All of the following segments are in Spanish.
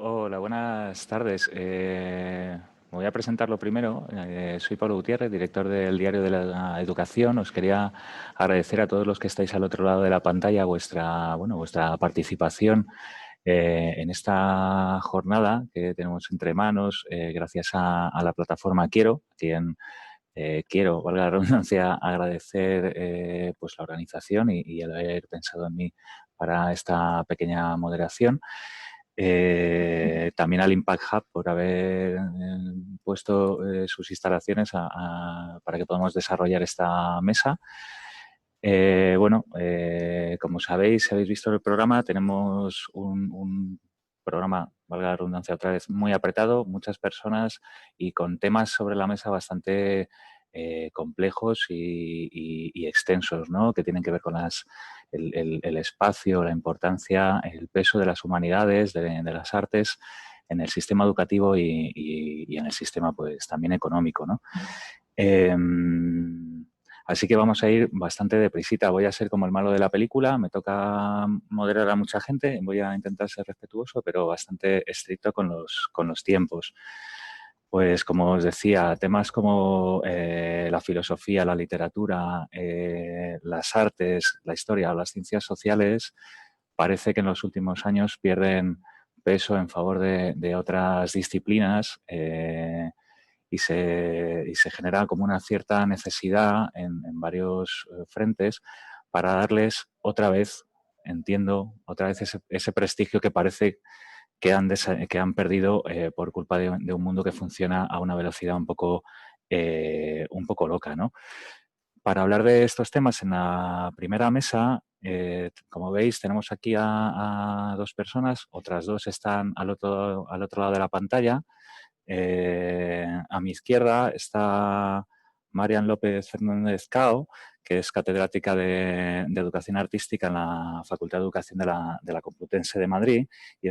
Hola, buenas tardes. Me voy a presentar lo primero. Soy Pablo Gutiérrez, director del Diario de la Educación. Os quería agradecer a todos los que estáis al otro lado de la pantalla vuestra participación en esta jornada que tenemos entre manos, gracias a la plataforma Quiero, a quien quiero, valga la redundancia, agradecer pues la organización y el haber pensado en mí para esta pequeña moderación. También al Impact Hub por haber puesto sus instalaciones para que podamos desarrollar esta mesa. Como sabéis, si habéis visto el programa, tenemos un programa, valga la redundancia otra vez, muy apretado, muchas personas y con temas sobre la mesa bastante complejos y extensos, ¿no? Que tienen que ver con el espacio, la importancia, el peso de las humanidades, de las artes en el sistema educativo y en el sistema pues también económico, ¿no? Así que vamos a ir bastante deprisita. Voy a ser como el malo de la película, me toca moderar a mucha gente, voy a intentar ser respetuoso, pero bastante estricto con los tiempos. Pues como os decía, temas como la filosofía, la literatura, las artes, la historia o las ciencias sociales, parece que en los últimos años pierden peso en favor de otras disciplinas y se genera como una cierta necesidad en varios frentes para darles otra vez, entiendo, otra vez ese prestigio que parece que han perdido por culpa de un mundo que funciona a una velocidad un poco loca, ¿no? Para hablar de estos temas en la primera mesa, como veis, tenemos aquí a dos personas, otras dos están al otro lado de la pantalla. A mi izquierda está Marian López Fernández Cao, que es catedrática de Educación Artística en la Facultad de Educación de la Complutense de Madrid y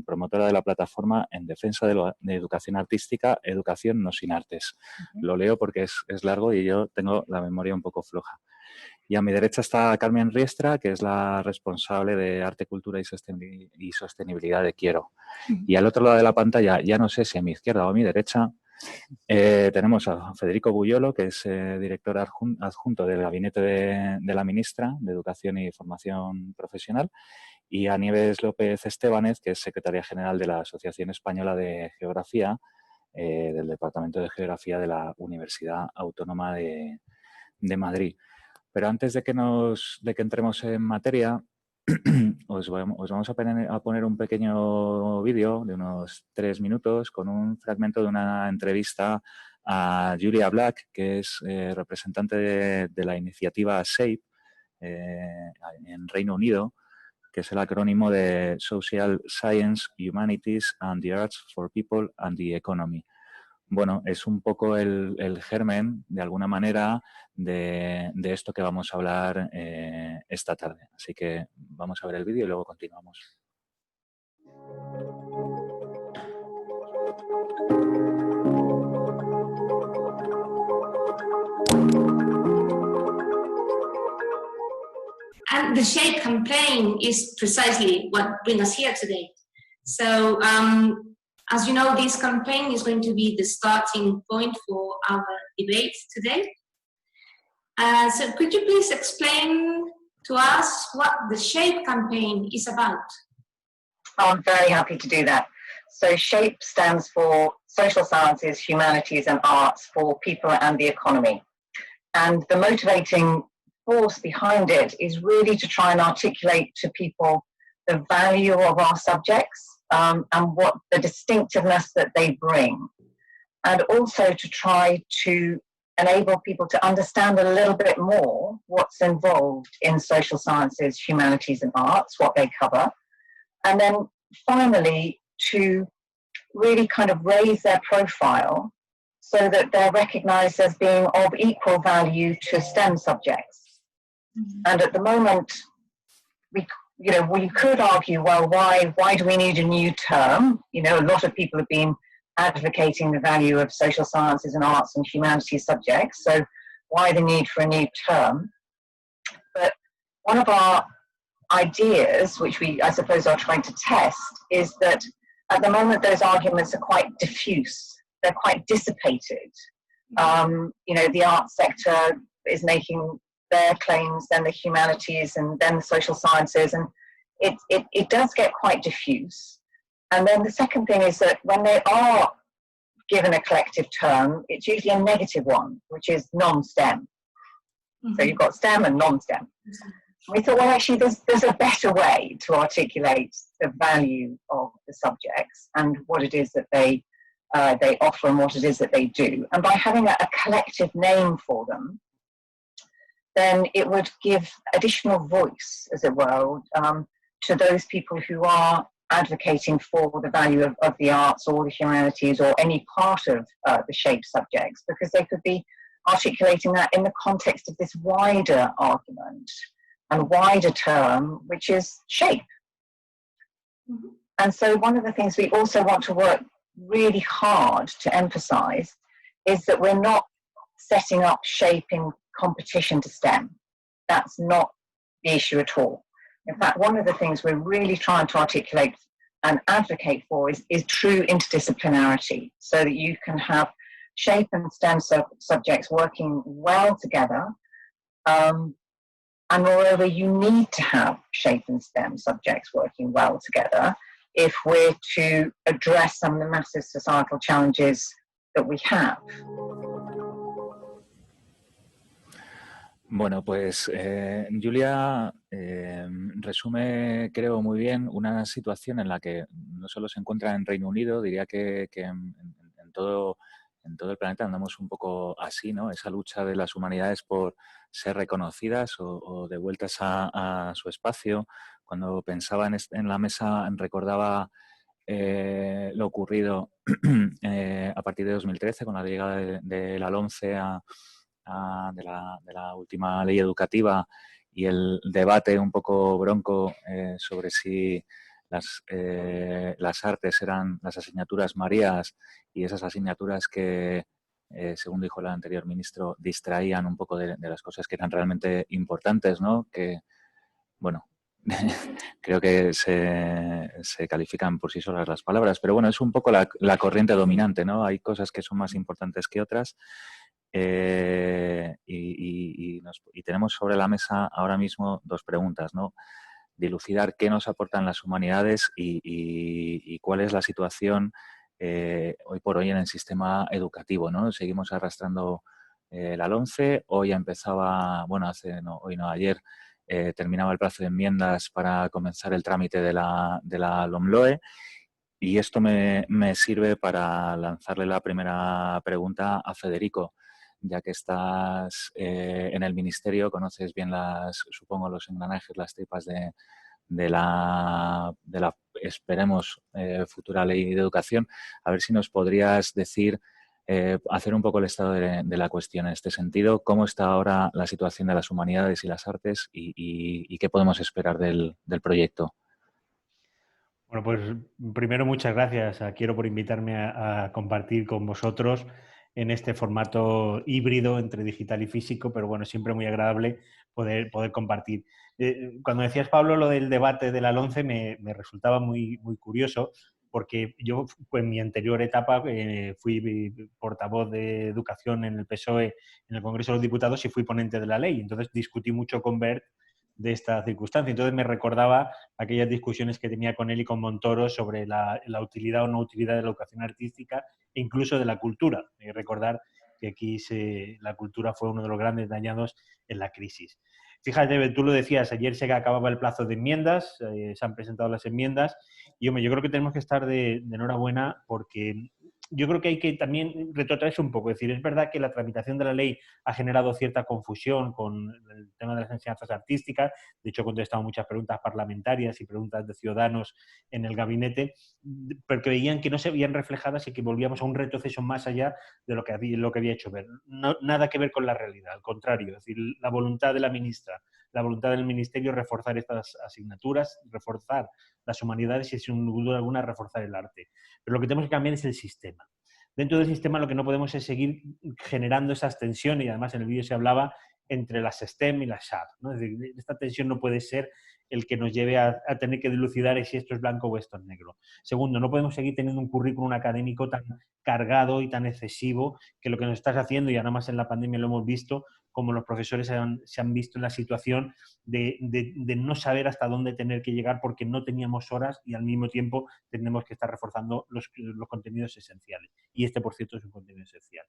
promotora de la plataforma en defensa de educación artística, Educación no sin artes. Lo leo porque es largo y yo tengo la memoria un poco floja. Y a mi derecha está Carmen Riestra, que es la responsable de Arte, Cultura y Sostenibilidad de Quiero. Y al otro lado de la pantalla, ya no sé si a mi izquierda o a mi derecha, tenemos a Federico Buyolo, que es director adjunto del gabinete de la ministra de Educación y Formación Profesional, y a Nieves López Estébanez, que es secretaria general de la Asociación Española de Geografía, del Departamento de Geografía de la Universidad Autónoma de Madrid. Pero antes de que entremos en materia, os vamos a poner un pequeño vídeo de unos 3 minutos con un fragmento de una entrevista a Julia Black, que es representante de la iniciativa SHAPE en Reino Unido, que es el acrónimo de Social Science, Humanities and the Arts for People and the Economy. Bueno, es un poco el germen, de alguna manera, de esto que vamos a hablar esta tarde. Así que vamos a ver el vídeo y luego continuamos. And the SHAPE campaign is precisely what brings us here today. So, as you know, this campaign is going to be the starting point for our debate today. So could you please explain to us what the SHAPE campaign is about? I'm very happy to do that. So SHAPE stands for Social Sciences, Humanities and Arts for People and the Economy. And the motivating force behind it is really to try and articulate to people the value of our subjects and what the distinctiveness that they bring. And also to try to enable people to understand a little bit more what's involved in social sciences, humanities and arts, what they cover. And then finally, to really kind of raise their profile so that they're recognized as being of equal value to STEM subjects. Mm-hmm. And at the moment, we could argue, well, why do we need a new term? You know, a lot of people have been advocating the value of social sciences and arts and humanities subjects, so why the need for a new term? But one of our ideas, which we, I suppose, are trying to test, is that at the moment those arguments are quite diffuse. They're quite dissipated. You know, the arts sector is making their claims, then the humanities, and then the social sciences, and it does get quite diffuse. And then the second thing is that when they are given a collective term, it's usually a negative one, which is non-STEM. So you've got STEM and non-STEM. We thought, well, actually, there's a better way to articulate the value of the subjects and what it is that they offer and what it is that they do. And by having a collective name for them, then it would give additional voice, as it were, to those people who are advocating for the value of the arts or the humanities or any part of the SHAPE subjects, because they could be articulating that in the context of this wider argument and wider term, which is SHAPE. Mm-hmm. And so one of the things we also want to work really hard to emphasize is that we're not setting up SHAPE in competition to STEM. That's not the issue at all. In fact, one of the things we're really trying to articulate and advocate for is true interdisciplinarity, so that you can have SHAPE and STEM subjects working well together. And moreover, you need to have SHAPE and STEM subjects working well together if we're to address some of the massive societal challenges that we have. Bueno, pues Julia resume, creo, muy bien una situación en la que no solo se encuentra en Reino Unido, diría que en todo el planeta andamos un poco así, ¿no? Esa lucha de las humanidades por ser reconocidas o devueltas a su espacio. Cuando pensaba en la mesa, recordaba lo ocurrido a partir de 2013 con la llegada de la LOMCE de la última ley educativa y el debate un poco bronco sobre si las artes eran las asignaturas marías y esas asignaturas que, según dijo el anterior ministro, distraían un poco de las cosas que eran realmente importantes, ¿no? Que, bueno, creo que se califican por sí solas las palabras, pero bueno, es un poco la corriente dominante, ¿no? Hay cosas que son más importantes que otras. Y tenemos sobre la mesa ahora mismo dos preguntas, ¿no? Dilucidar qué nos aportan las humanidades y cuál es la situación hoy por hoy en el sistema educativo, ¿no? Seguimos arrastrando la LOMCE, hoy empezaba, bueno, ayer terminaba el plazo de enmiendas para comenzar el trámite de la LOMLOE. Y esto me sirve para lanzarle la primera pregunta a Federico. Ya que estás en el ministerio, conoces bien supongo, los engranajes, las tripas de la esperemos, futura ley de educación. A ver si nos podrías decir, hacer un poco el estado de la cuestión en este sentido. ¿Cómo está ahora la situación de las humanidades y las artes y qué podemos esperar del proyecto? Bueno, pues primero muchas gracias a Quiero por invitarme a compartir con vosotros en este formato híbrido entre digital y físico, pero bueno, siempre muy agradable poder compartir. Cuando decías, Pablo, lo del debate de la LOMCE me resultaba muy, muy curioso, porque yo en mi anterior etapa fui portavoz de educación en el PSOE en el Congreso de los Diputados y fui ponente de la ley. Entonces discutí mucho con Bert de esta circunstancia. Entonces me recordaba aquellas discusiones que tenía con él y con Montoro sobre la utilidad o no utilidad de la educación artística e incluso de la cultura. Hay que recordar que aquí la cultura fue uno de los grandes dañados en la crisis. Fíjate, tú lo decías, ayer se acababa el plazo de enmiendas, se han presentado las enmiendas y hombre, yo creo que tenemos que estar de enhorabuena porque yo creo que hay que también retrotraerse un poco. Es decir, es verdad que la tramitación de la ley ha generado cierta confusión con el tema de las enseñanzas artísticas. De hecho, he contestado muchas preguntas parlamentarias y preguntas de ciudadanos en el gabinete, porque veían que no se veían reflejadas y que volvíamos a un retroceso más allá de lo que había hecho ver. No, nada que ver con la realidad, al contrario. Es decir, la voluntad de la ministra, la voluntad del ministerio reforzar estas asignaturas, reforzar las humanidades y, sin duda alguna, reforzar el arte. Pero lo que tenemos que cambiar es el sistema. Dentro del sistema lo que no podemos es seguir generando esas tensiones, y además en el vídeo se hablaba entre las STEM y las SHAP, ¿no? Es decir, esta tensión no puede ser el que nos lleve a tener que dilucidar si esto es blanco o esto es negro. Segundo, no podemos seguir teniendo un currículum académico tan cargado y tan excesivo, que lo que nos estás haciendo, y ahora más en la pandemia lo hemos visto, como los profesores se han visto en la situación de no saber hasta dónde tener que llegar porque no teníamos horas y al mismo tiempo tenemos que estar reforzando los contenidos esenciales. Y este, por cierto, es un contenido esencial.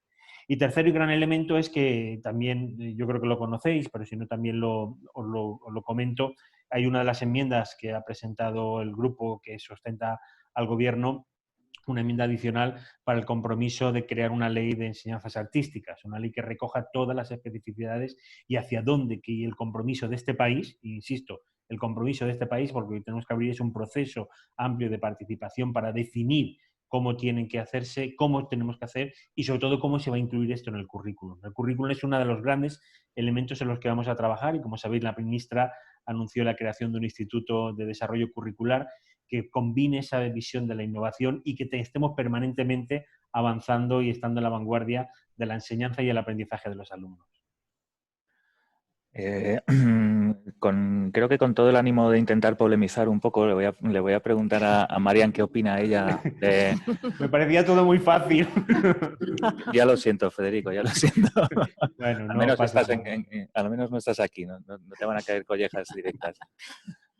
Y tercero y gran elemento es que también, yo creo que lo conocéis, pero si no también os lo comento, hay una de las enmiendas que ha presentado el grupo que sustenta al Gobierno, una enmienda adicional para el compromiso de crear una ley de enseñanzas artísticas, una ley que recoja todas las especificidades y hacia dónde, que el compromiso de este país, e insisto, el compromiso de este país, porque lo que tenemos que abrir es un proceso amplio de participación para definir cómo tienen que hacerse, cómo tenemos que hacer y sobre todo cómo se va a incluir esto en el currículum. El currículum es uno de los grandes elementos en los que vamos a trabajar y, como sabéis, la ministra anunció la creación de un instituto de desarrollo curricular que combine esa visión de la innovación y que estemos permanentemente avanzando y estando en la vanguardia de la enseñanza y el aprendizaje de los alumnos. Creo que con todo el ánimo de intentar polemizar un poco, le voy a preguntar a Marian qué opina ella de... Me parecía todo muy fácil. Ya lo siento, Federico, ya lo siento. Bueno, al, no menos pasa estás nada. al menos no estás aquí, no te van a caer collejas directas.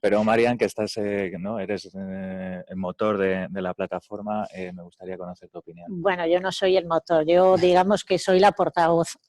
Pero Marian, que estás, ¿no? Eres el motor de la plataforma, me gustaría conocer tu opinión. Bueno, yo no soy el motor, yo digamos que soy la portavoz,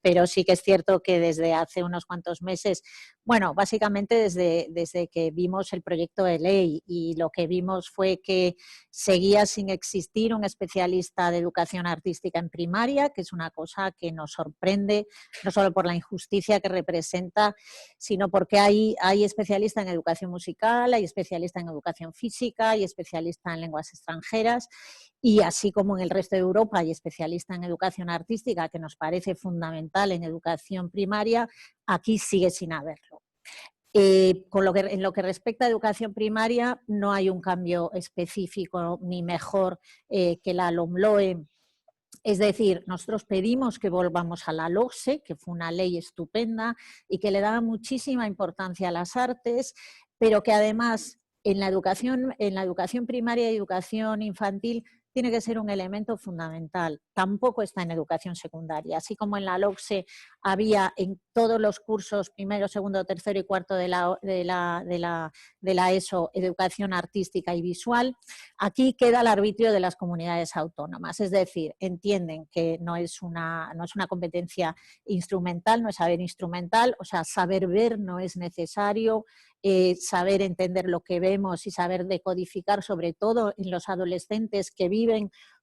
pero sí que es cierto que desde hace unos cuantos meses, bueno, básicamente desde que vimos el proyecto de ley, y lo que vimos fue que seguía sin existir un especialista de educación artística en primaria, que es una cosa que nos sorprende, no solo por la injusticia que representa, sino porque hay especialistas en educación musical, hay especialistas en educación física, hay especialistas en lenguas extranjeras, y así como en el resto de Europa hay especialistas en educación artística, que nos parece fundamental en educación primaria, aquí sigue sin haberlo. En lo que respecta a educación primaria, no hay un cambio específico ni mejor que la LOMLOE. Es decir, nosotros pedimos que volvamos a la LOGSE, que fue una ley estupenda y que le daba muchísima importancia a las artes, pero que además en la educación primaria y educación infantil tiene que ser un elemento fundamental. Tampoco está en educación secundaria. Así como en la LOGSE había en todos los cursos, primero, segundo, tercero y cuarto de la ESO, educación artística y visual, aquí queda el arbitrio de las comunidades autónomas. Es decir, entienden que no es una competencia instrumental, no es saber instrumental, o sea, saber ver no es necesario, saber entender lo que vemos y saber decodificar, sobre todo en los adolescentes que viven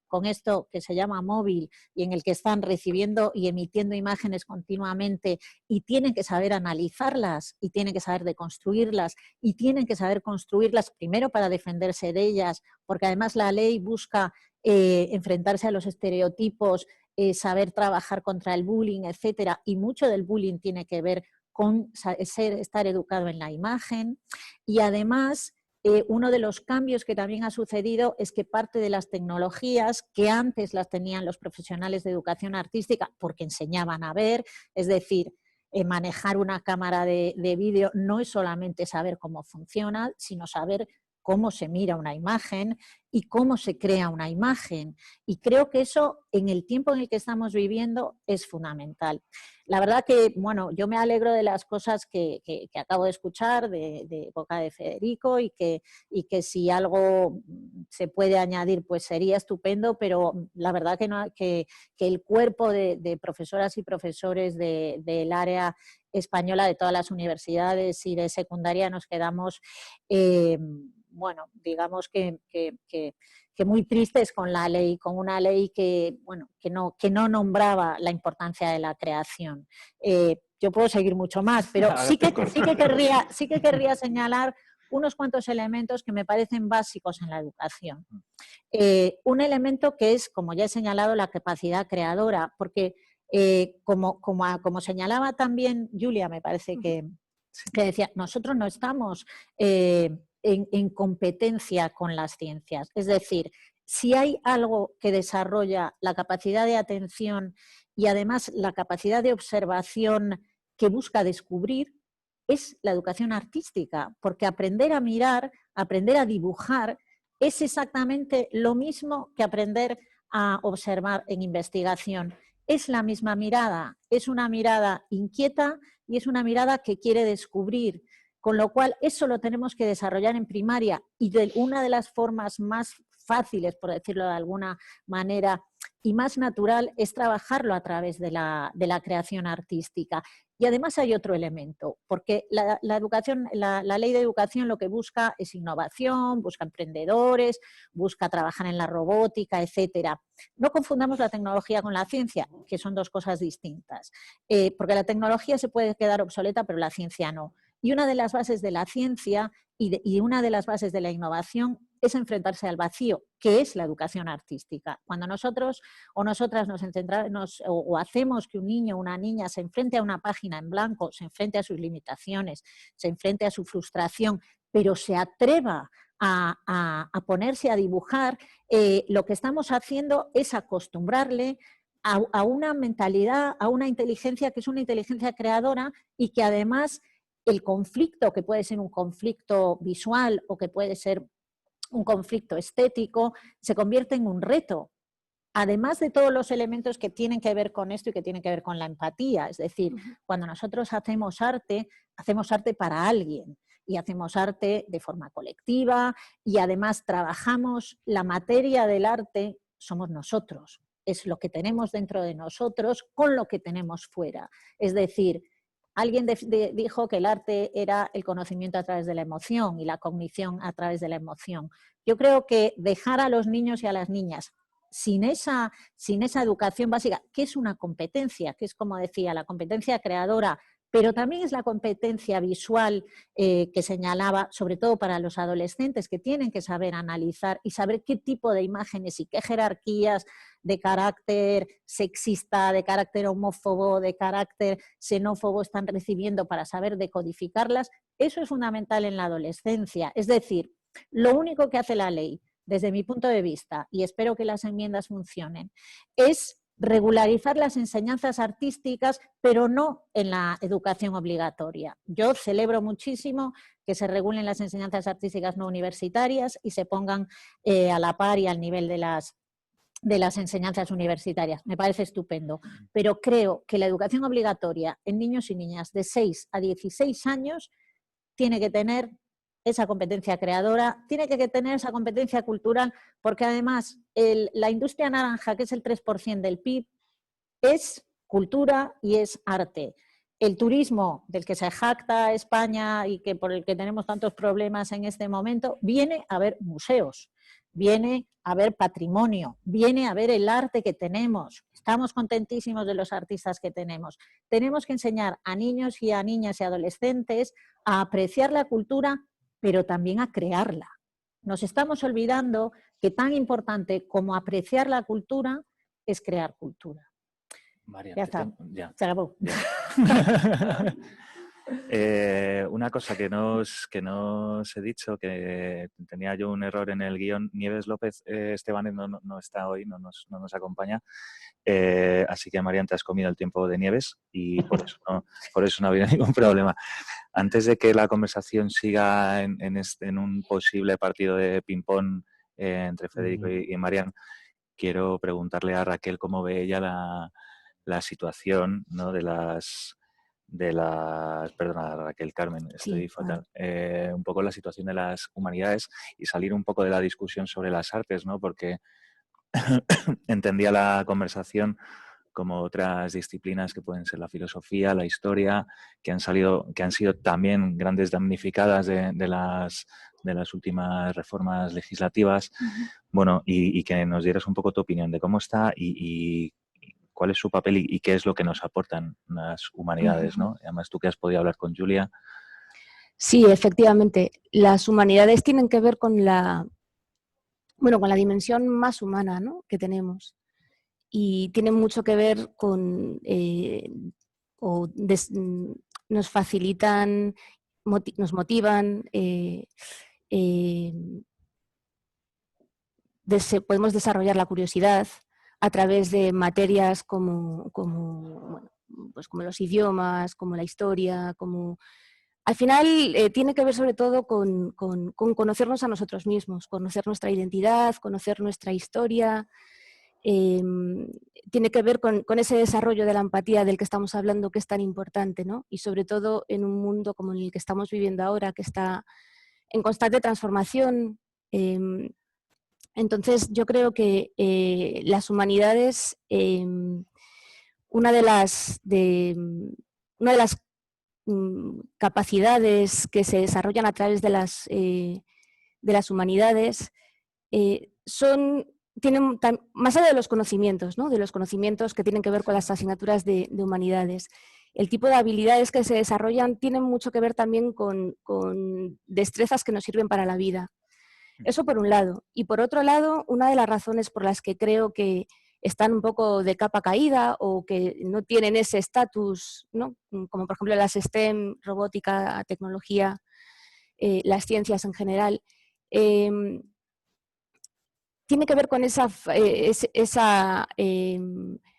con esto que se llama móvil y en el que están recibiendo y emitiendo imágenes continuamente y tienen que saber analizarlas y tienen que saber deconstruirlas y tienen que saber construirlas primero para defenderse de ellas, porque además la ley busca enfrentarse a los estereotipos, saber trabajar contra el bullying, etcétera, y mucho del bullying tiene que ver con estar educado en la imagen. Y además, uno de los cambios que también ha sucedido es que parte de las tecnologías que antes las tenían los profesionales de educación artística porque enseñaban a ver, es decir, manejar una cámara de vídeo no es solamente saber cómo funciona, sino saber cómo se mira una imagen y cómo se crea una imagen. Y creo que eso, en el tiempo en el que estamos viviendo, es fundamental. La verdad que, bueno, yo me alegro de las cosas que acabo de escuchar de boca de Federico y que si algo se puede añadir, pues sería estupendo, pero la verdad que el cuerpo de profesoras y profesores del área española, de todas las universidades y de secundaria, nos quedamos... bueno, digamos que muy tristes con la ley, con una ley que no nombraba la importancia de la creación. Yo puedo seguir mucho más, pero sí que querría señalar unos cuantos elementos que me parecen básicos en la educación. Un elemento que es, como ya he señalado, la capacidad creadora, porque como señalaba también Julia, me parece que decía, nosotros no estamos en competencia con las ciencias. Es decir, si hay algo que desarrolla la capacidad de atención y además la capacidad de observación que busca descubrir, es la educación artística, porque aprender a mirar, aprender a dibujar, es exactamente lo mismo que aprender a observar en investigación. Es la misma mirada, es una mirada inquieta y es una mirada que quiere descubrir, con lo cual eso lo tenemos que desarrollar en primaria y una de las formas más fáciles, por decirlo de alguna manera, y más natural es trabajarlo a través de la creación artística. Y además hay otro elemento, porque la ley de educación lo que busca es innovación, busca emprendedores, busca trabajar en la robótica, etcétera. No confundamos la tecnología con la ciencia, que son dos cosas distintas, porque la tecnología se puede quedar obsoleta, pero la ciencia no. Y una de las bases de la ciencia y una de las bases de la innovación es enfrentarse al vacío, que es la educación artística. Cuando nosotros o nosotras o hacemos que un niño o una niña se enfrente a una página en blanco, se enfrente a sus limitaciones, se enfrente a su frustración, pero se atreva a ponerse a dibujar, lo que estamos haciendo es acostumbrarle a una mentalidad, a una inteligencia que es una inteligencia creadora y que además el conflicto, que puede ser un conflicto visual o que puede ser un conflicto estético, se convierte en un reto. Además de todos los elementos que tienen que ver con esto y que tienen que ver con la empatía. Es decir, cuando nosotros hacemos arte para alguien y hacemos arte de forma colectiva y además trabajamos la materia del arte, somos nosotros. Es lo que tenemos dentro de nosotros con lo que tenemos fuera. Es decir, alguien dijo que el arte era el conocimiento a través de la emoción y la cognición a través de la emoción. Yo creo que dejar a los niños y a las niñas sin esa educación básica, que es una competencia, que es como decía, la competencia creadora, pero también es la competencia visual que señalaba, sobre todo para los adolescentes, que tienen que saber analizar y saber qué tipo de imágenes y qué jerarquías de carácter sexista, de carácter homófobo, de carácter xenófobo están recibiendo para saber decodificarlas. Eso es fundamental en la adolescencia. Es decir, lo único que hace la ley, desde mi punto de vista, y espero que las enmiendas funcionen, es regularizar las enseñanzas artísticas, pero no en la educación obligatoria. Yo celebro muchísimo que se regulen las enseñanzas artísticas no universitarias y se pongan a la par y al nivel de las enseñanzas universitarias. Me parece estupendo, pero creo que la educación obligatoria en niños y niñas de 6 a 16 años tiene que tener esa competencia creadora, tiene que tener esa competencia cultural, porque además la industria naranja, que es el 3% del PIB, es cultura y es arte. El turismo del que se jacta España y por el que tenemos tantos problemas en este momento, viene a ver museos, viene a ver patrimonio, viene a ver el arte que tenemos. Estamos contentísimos de los artistas que tenemos. Tenemos que enseñar a niños y a niñas y adolescentes a apreciar la cultura, pero también a crearla. Nos estamos olvidando que tan importante como apreciar la cultura es crear cultura. María, Ya está, ya. se acabó. Ya. Una cosa que no os he dicho, que tenía yo un error en el guión. Nieves López Esteban no está hoy, no nos acompaña, así que Marian, te has comido el tiempo de Nieves y por eso no ha habido ningún problema. Antes de que la conversación siga en un posible partido de ping-pong entre Federico y Marian, quiero preguntarle a Raquel cómo ve ella la situación, ¿no? Perdona, Raquel, Carmen, estoy fatal. Un poco la situación de las humanidades y salir un poco de la discusión sobre las artes, ¿no? Porque entendía la conversación como otras disciplinas que pueden ser la filosofía, la historia, que han sido también grandes damnificadas de las últimas reformas legislativas. Bueno, y que nos dieras un poco tu opinión de cómo está y cuál es su papel y qué es lo que nos aportan las humanidades, ¿no? Además, tú que has podido hablar con Julia. Sí, efectivamente. Las humanidades tienen que ver con la dimensión más humana, ¿no?, que tenemos. Y tienen mucho que ver con... nos facilitan, nos motivan, podemos desarrollar la curiosidad a través de materias como los idiomas, como la historia, como al final tiene que ver sobre todo con conocernos a nosotros mismos, conocer nuestra identidad, conocer nuestra historia. Tiene que ver con ese desarrollo de la empatía del que estamos hablando, que es tan importante, ¿no? Y sobre todo en un mundo como el que estamos viviendo ahora, que está en constante transformación. Entonces, yo creo que las humanidades, una de las capacidades que se desarrollan a través de las humanidades tienen, más allá de los conocimientos, ¿no? De los conocimientos que tienen que ver con las asignaturas de humanidades, el tipo de habilidades que se desarrollan tienen mucho que ver también con destrezas que nos sirven para la vida. Eso por un lado. Y por otro lado, una de las razones por las que creo que están un poco de capa caída o que no tienen ese estatus, ¿no? Como por ejemplo las STEM, robótica, tecnología, las ciencias en general, tiene que ver con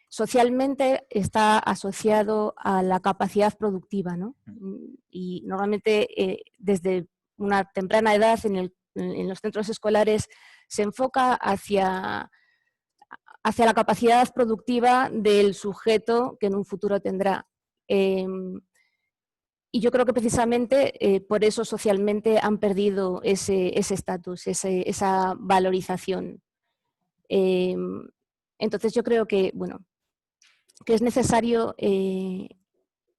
socialmente está asociado a la capacidad productiva, ¿no? Y normalmente desde una temprana edad en los centros escolares se enfoca hacia la capacidad productiva del sujeto que en un futuro tendrá. Y yo creo que precisamente por eso socialmente han perdido ese estatus, esa valorización. Entonces yo creo que, bueno, que es necesario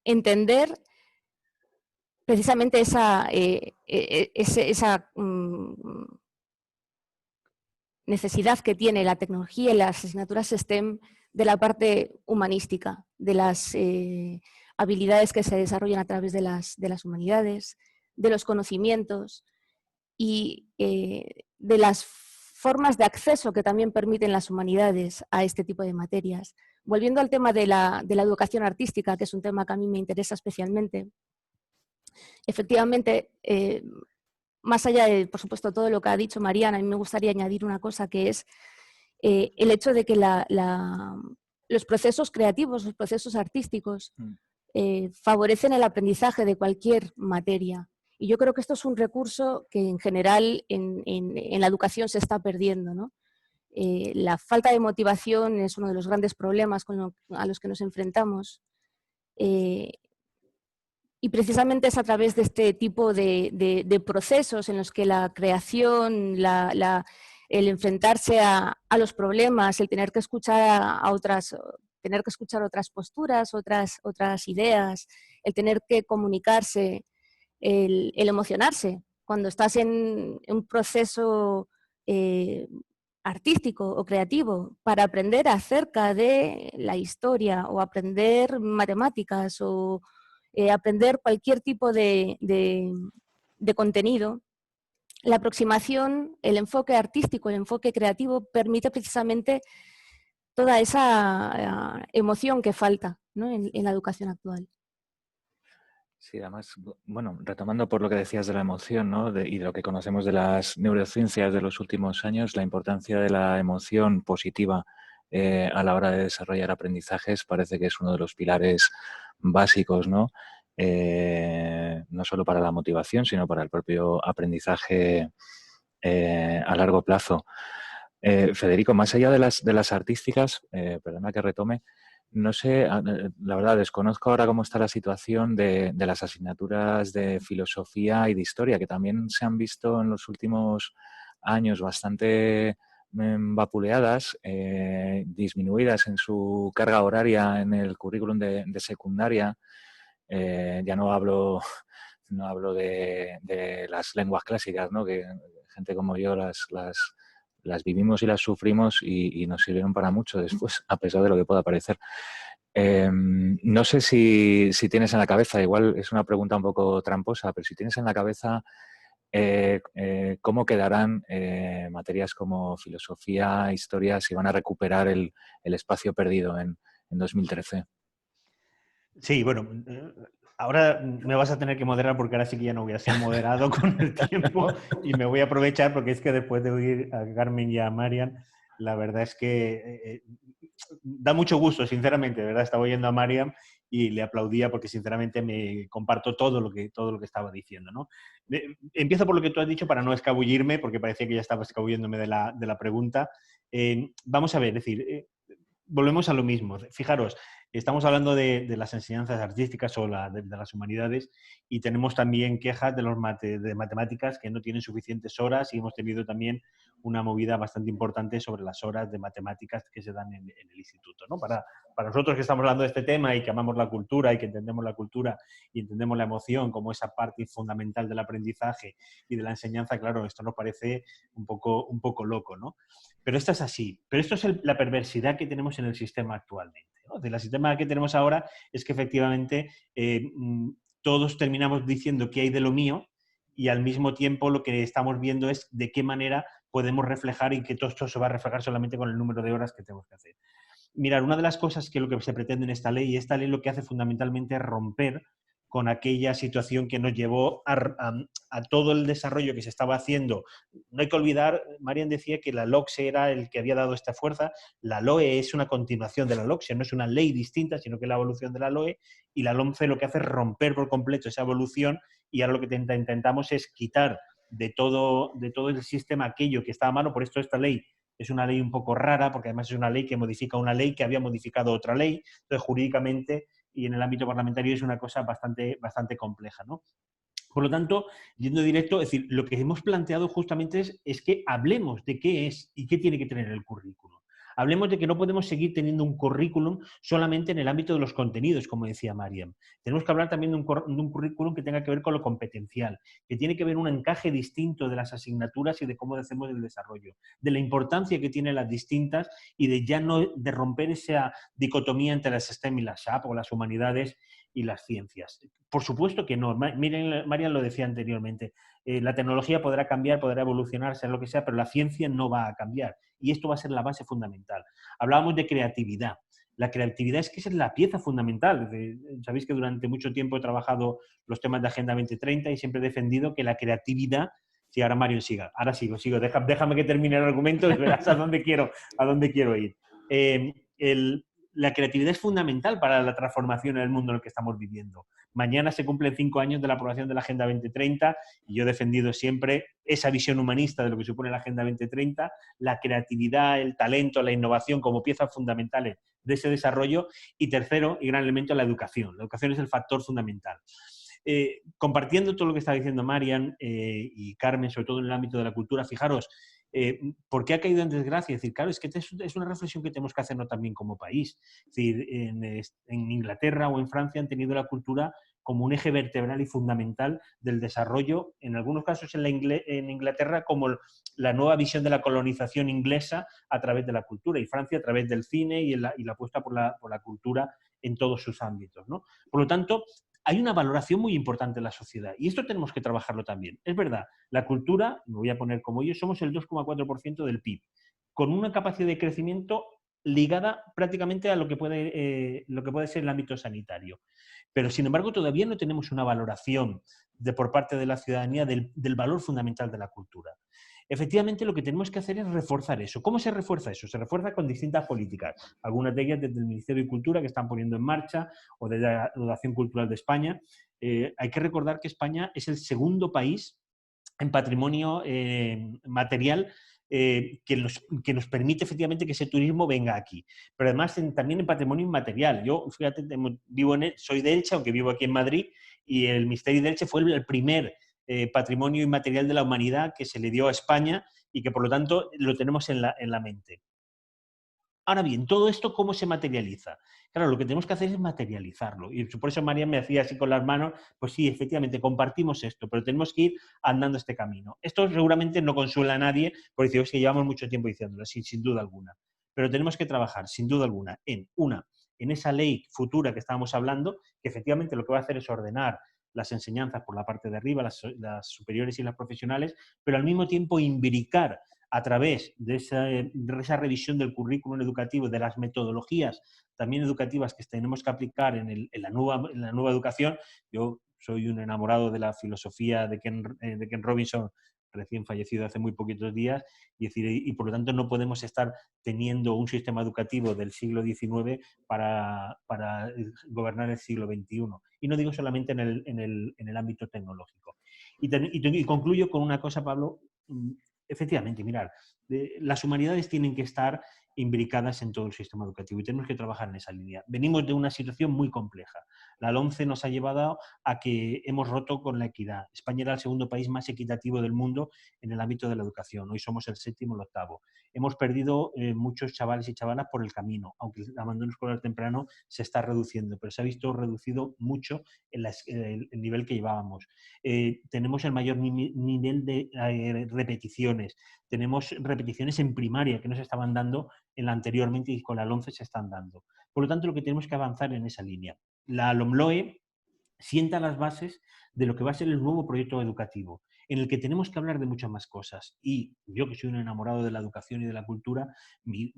entender precisamente esa necesidad que tiene la tecnología y las asignaturas STEM de la parte humanística, de las habilidades que se desarrollan a través de las humanidades, de los conocimientos y de las formas de acceso que también permiten las humanidades a este tipo de materias. Volviendo al tema de la educación artística, que es un tema que a mí me interesa especialmente, efectivamente, más allá de, por supuesto, todo lo que ha dicho Mariana, a mí me gustaría añadir una cosa que es el hecho de que los procesos creativos, los procesos artísticos, favorecen el aprendizaje de cualquier materia. Y yo creo que esto es un recurso que en general en la educación se está perdiendo, ¿no? La falta de motivación es uno de los grandes problemas a los que nos enfrentamos. Y precisamente es a través de este tipo de procesos en los que la creación, el enfrentarse a los problemas, el tener que escuchar tener que escuchar otras posturas, otras ideas, el tener que comunicarse, el emocionarse. Cuando estás en un proceso artístico o creativo para aprender acerca de la historia o aprender matemáticas o aprender cualquier tipo de contenido, la aproximación, el enfoque artístico, el enfoque creativo permite precisamente toda esa emoción que falta, ¿no? en la educación actual. Sí, además, bueno, retomando por lo que decías de la emoción, ¿no? Y de lo que conocemos de las neurociencias de los últimos años, la importancia de la emoción positiva a la hora de desarrollar aprendizajes parece que es uno de los pilares básicos, ¿no? No solo para la motivación, sino para el propio aprendizaje a largo plazo. Federico, más allá de las artísticas, perdona que retome, no sé, la verdad desconozco ahora cómo está la situación de las asignaturas de filosofía y de historia, que también se han visto en los últimos años bastante vapuleadas, disminuidas en su carga horaria en el currículum de secundaria. Ya no hablo de las lenguas clásicas, ¿no? Que gente como yo las vivimos y las sufrimos y nos sirvieron para mucho después, a pesar de lo que pueda parecer. No sé si tienes en la cabeza, igual es una pregunta un poco tramposa, pero si tienes en la cabeza cómo quedarán materias como filosofía, historia, si van a recuperar el espacio perdido en 2013. Sí, bueno, ahora me vas a tener que moderar porque ahora sí que ya no voy a ser moderado con el tiempo y me voy a aprovechar porque es que después de oír a Carmen y a Marian, la verdad es que da mucho gusto, sinceramente, ¿verdad? Estaba oyendo a Marian y le aplaudía porque sinceramente me comparto todo lo que estaba diciendo, ¿no? Empiezo por lo que tú has dicho para no escabullirme, porque parecía que ya estaba escabulléndome de la pregunta. Vamos a ver, es decir, volvemos a lo mismo. Fijaros, estamos hablando de las enseñanzas artísticas o de las humanidades y tenemos también quejas de los de matemáticas que no tienen suficientes horas y hemos tenido también una movida bastante importante sobre las horas de matemáticas que se dan en el instituto, ¿no? Para nosotros que estamos hablando de este tema y que amamos la cultura y que entendemos la cultura y entendemos la emoción como esa parte fundamental del aprendizaje y de la enseñanza, claro, esto nos parece un poco loco, ¿no? Pero esto es así. Pero esto es la perversidad que tenemos en el sistema actualmente, ¿no? El sistema que tenemos ahora es que efectivamente todos terminamos diciendo qué hay de lo mío y al mismo tiempo lo que estamos viendo es de qué manera podemos reflejar y que todo esto se va a reflejar solamente con el número de horas que tenemos que hacer. Mirad, una de las cosas que lo que se pretende en esta ley lo que hace fundamentalmente es romper con aquella situación que nos llevó a todo el desarrollo que se estaba haciendo. No hay que olvidar, Marian decía que la LOCSE era el que había dado esta fuerza, la LOE es una continuación de la LOCSE, no es una ley distinta, sino que es la evolución de la LOE, y la LOMCE lo que hace es romper por completo esa evolución, y ahora lo que intentamos es quitar de todo el sistema aquello que estaba a mano. Por esto esta ley es una ley un poco rara, porque además es una ley que modifica una ley que había modificado otra ley, entonces jurídicamente y en el ámbito parlamentario es una cosa bastante compleja, ¿no? Por lo tanto, yendo directo, es decir, lo que hemos planteado justamente es que hablemos de qué es y qué tiene que tener el currículum. Hablemos de que no podemos seguir teniendo un currículum solamente en el ámbito de los contenidos, como decía Mariam. Tenemos que hablar también de un currículum que tenga que ver con lo competencial, que tiene que ver un encaje distinto de las asignaturas y de cómo hacemos el desarrollo, de la importancia que tienen las distintas y de ya no de romper esa dicotomía entre las STEM y las SAP o las humanidades y las ciencias. Por supuesto que no. Miren, Marian lo decía anteriormente, la tecnología podrá cambiar, podrá evolucionar, sea lo que sea, pero la ciencia no va a cambiar. Y esto va a ser la base fundamental. Hablábamos de creatividad. La creatividad es que esa es la pieza fundamental. Sabéis que durante mucho tiempo he trabajado los temas de Agenda 2030 y siempre he defendido que la creatividad... Sí, ahora Mario siga. Ahora sigo. Déjame que termine el argumento y verás a dónde quiero ir. La creatividad es fundamental para la transformación en el mundo en el que estamos viviendo. Mañana se cumplen 5 años de la aprobación de la Agenda 2030 y yo he defendido siempre esa visión humanista de lo que supone la Agenda 2030, la creatividad, el talento, la innovación como piezas fundamentales de ese desarrollo. Y tercero, y gran elemento, la educación. La educación es el factor fundamental. Compartiendo todo lo que está diciendo Marian y Carmen, sobre todo en el ámbito de la cultura, fijaros, ¿por qué ha caído en desgracia? Es decir, claro, es que es una reflexión que tenemos que hacernos también como país. Es decir, en Inglaterra o en Francia han tenido la cultura como un eje vertebral y fundamental del desarrollo, en algunos casos en Inglaterra como la nueva visión de la colonización inglesa a través de la cultura, y Francia a través del cine y la apuesta por la cultura en todos sus ámbitos, ¿no? Por lo tanto, hay una valoración muy importante en la sociedad y esto tenemos que trabajarlo también. Es verdad, la cultura, me voy a poner como yo, somos el 2,4% del PIB, con una capacidad de crecimiento ligada prácticamente a lo que puede ser el ámbito sanitario. Pero, sin embargo, todavía no tenemos una valoración por parte de la ciudadanía del valor fundamental de la cultura. Efectivamente, lo que tenemos que hacer es reforzar eso. ¿Cómo se refuerza eso? Se refuerza con distintas políticas, algunas de ellas desde el Ministerio de Cultura que están poniendo en marcha, o de la Asociación Cultural de España. Hay que recordar que España es el segundo país en patrimonio material que nos permite efectivamente que ese turismo venga aquí. Pero además también en patrimonio inmaterial. Yo, fíjate, soy de Elche, aunque vivo aquí en Madrid, y el Misterio de Elche fue el primer patrimonio inmaterial de la humanidad que se le dio a España y que por lo tanto lo tenemos en la mente. Ahora bien, ¿todo esto cómo se materializa? Claro, lo que tenemos que hacer es materializarlo. Y por eso María me hacía así con las manos, pues sí, efectivamente, compartimos esto, pero tenemos que ir andando este camino. Esto seguramente no consuela a nadie, porque decimos que llevamos mucho tiempo diciéndolo, sin duda alguna. Pero tenemos que trabajar, sin duda alguna, en esa ley futura que estábamos hablando, que efectivamente lo que va a hacer es ordenar las enseñanzas por la parte de arriba, las superiores y las profesionales, pero al mismo tiempo imbricar a través de esa revisión del currículum educativo, de las metodologías también educativas que tenemos que aplicar en la nueva educación. Yo soy un enamorado de la filosofía de Ken Robinson, recién fallecido hace muy poquitos días, y por lo tanto no podemos estar teniendo un sistema educativo del siglo XIX para gobernar el siglo XXI. Y no digo solamente en el ámbito tecnológico. Y concluyo con una cosa, Pablo. Efectivamente, mirar, las humanidades tienen que estar imbricadas en todo el sistema educativo y tenemos que trabajar en esa línea. Venimos de una situación muy compleja. La LOMCE nos ha llevado a que hemos roto con la equidad. España era el segundo país más equitativo del mundo en el ámbito de la educación. Hoy somos el séptimo o el octavo. Hemos perdido muchos chavales y chavalas por el camino, aunque el abandono escolar temprano se está reduciendo, pero se ha visto reducido mucho el nivel que llevábamos. Tenemos el mayor nivel de repeticiones. Tenemos repeticiones en primaria que no se estaban dando anteriormente y con la LOMCE se están dando. Por lo tanto, lo que tenemos que avanzar en esa línea. La LOMLOE sienta las bases de lo que va a ser el nuevo proyecto educativo, en el que tenemos que hablar de muchas más cosas. Y yo, que soy un enamorado de la educación y de la cultura, mi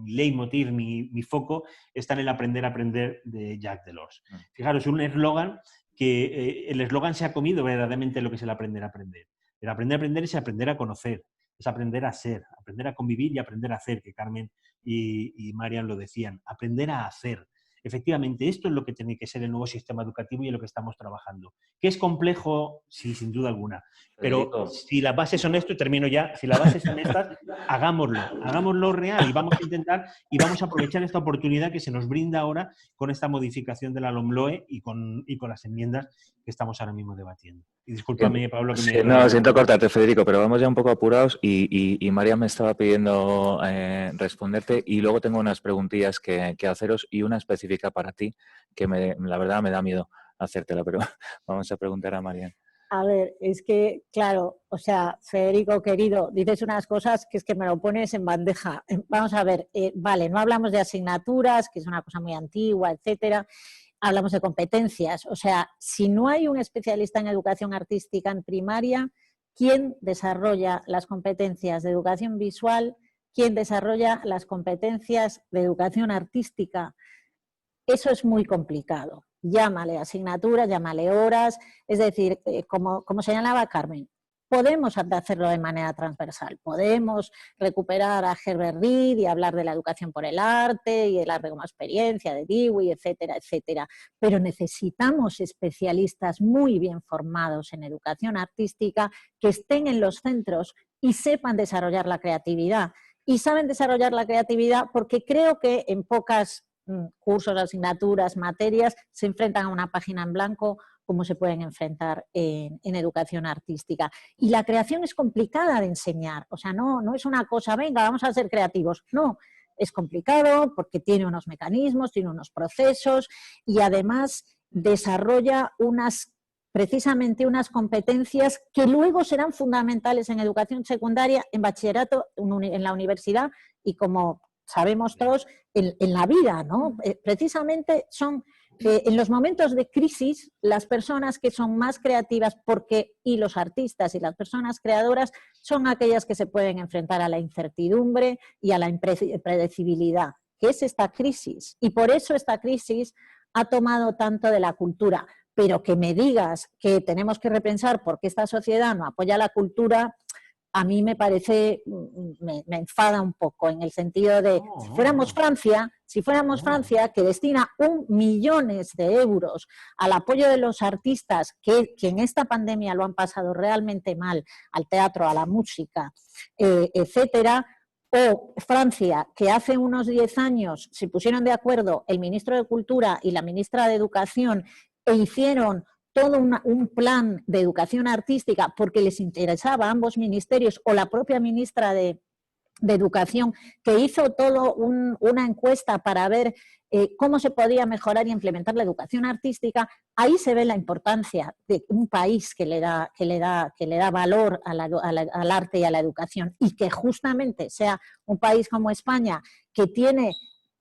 leitmotiv, mi foco está en el aprender a aprender de Jacques Delors. Fijaros, un eslogan que el eslogan se ha comido verdaderamente lo que es el aprender a aprender. El aprender a aprender es aprender a conocer, es aprender a ser, aprender a convivir y aprender a hacer, que Carmen y Marian lo decían, aprender a hacer. Efectivamente, esto es lo que tiene que ser el nuevo sistema educativo y en lo que estamos trabajando. ¿Que es complejo? Sí, sin duda alguna. Pero si las bases son esto, y termino ya, si las bases son estas, hagámoslo real y vamos a intentar y vamos a aprovechar esta oportunidad que se nos brinda ahora con esta modificación de la LOMLOE y con las enmiendas que estamos ahora mismo debatiendo. Y discúlpame, Pablo, que me... Sí, no, siento cortarte, Federico, pero vamos ya un poco apurados y María me estaba pidiendo responderte y luego tengo unas preguntillas que haceros y una específica para ti que la verdad me da miedo hacértela, pero vamos a preguntar a María. A ver, es que, claro, o sea, Federico, querido, dices unas cosas que es que me lo pones en bandeja. Vamos a ver, vale, no hablamos de asignaturas, que es una cosa muy antigua, etcétera. Hablamos de competencias. O sea, si no hay un especialista en educación artística en primaria, ¿quién desarrolla las competencias de educación visual? ¿Quién desarrolla las competencias de educación artística? Eso es muy complicado. Llámale asignatura, llámale horas, es decir, como señalaba Carmen, podemos hacerlo de manera transversal, podemos recuperar a Herbert Reed y hablar de la educación por el arte y el arte como experiencia de Dewey, etcétera, etcétera, pero necesitamos especialistas muy bien formados en educación artística que estén en los centros y sepan desarrollar la creatividad. Y saben desarrollar la creatividad porque creo que en pocas cursos, asignaturas, materias, se enfrentan a una página en blanco como se pueden enfrentar en educación artística. Y la creación es complicada de enseñar, o sea, no es una cosa, venga, vamos a ser creativos, no, es complicado porque tiene unos mecanismos, tiene unos procesos y además desarrolla precisamente unas competencias que luego serán fundamentales en educación secundaria, en bachillerato, en la universidad y como sabemos todos, en la vida, ¿no? Precisamente son en los momentos de crisis las personas que son más creativas y los artistas y las personas creadoras son aquellas que se pueden enfrentar a la incertidumbre y a la impredecibilidad, que es esta crisis. Y por eso esta crisis ha tomado tanto de la cultura. Pero que me digas que tenemos que repensar por qué esta sociedad no apoya la cultura, a mí me parece, me enfada un poco, en el sentido de, si fuéramos Francia, que destina 1 millones de euros al apoyo de los artistas que en esta pandemia lo han pasado realmente mal, al teatro, a la música, etcétera, o Francia, que hace unos 10 años se pusieron de acuerdo el ministro de Cultura y la ministra de Educación e hicieron todo un plan de educación artística porque les interesaba a ambos ministerios, o la propia ministra de Educación, que hizo todo una encuesta para ver cómo se podía mejorar y implementar la educación artística. Ahí se ve la importancia de un país que le da valor al arte y a la educación, y que justamente sea un país como España, que tiene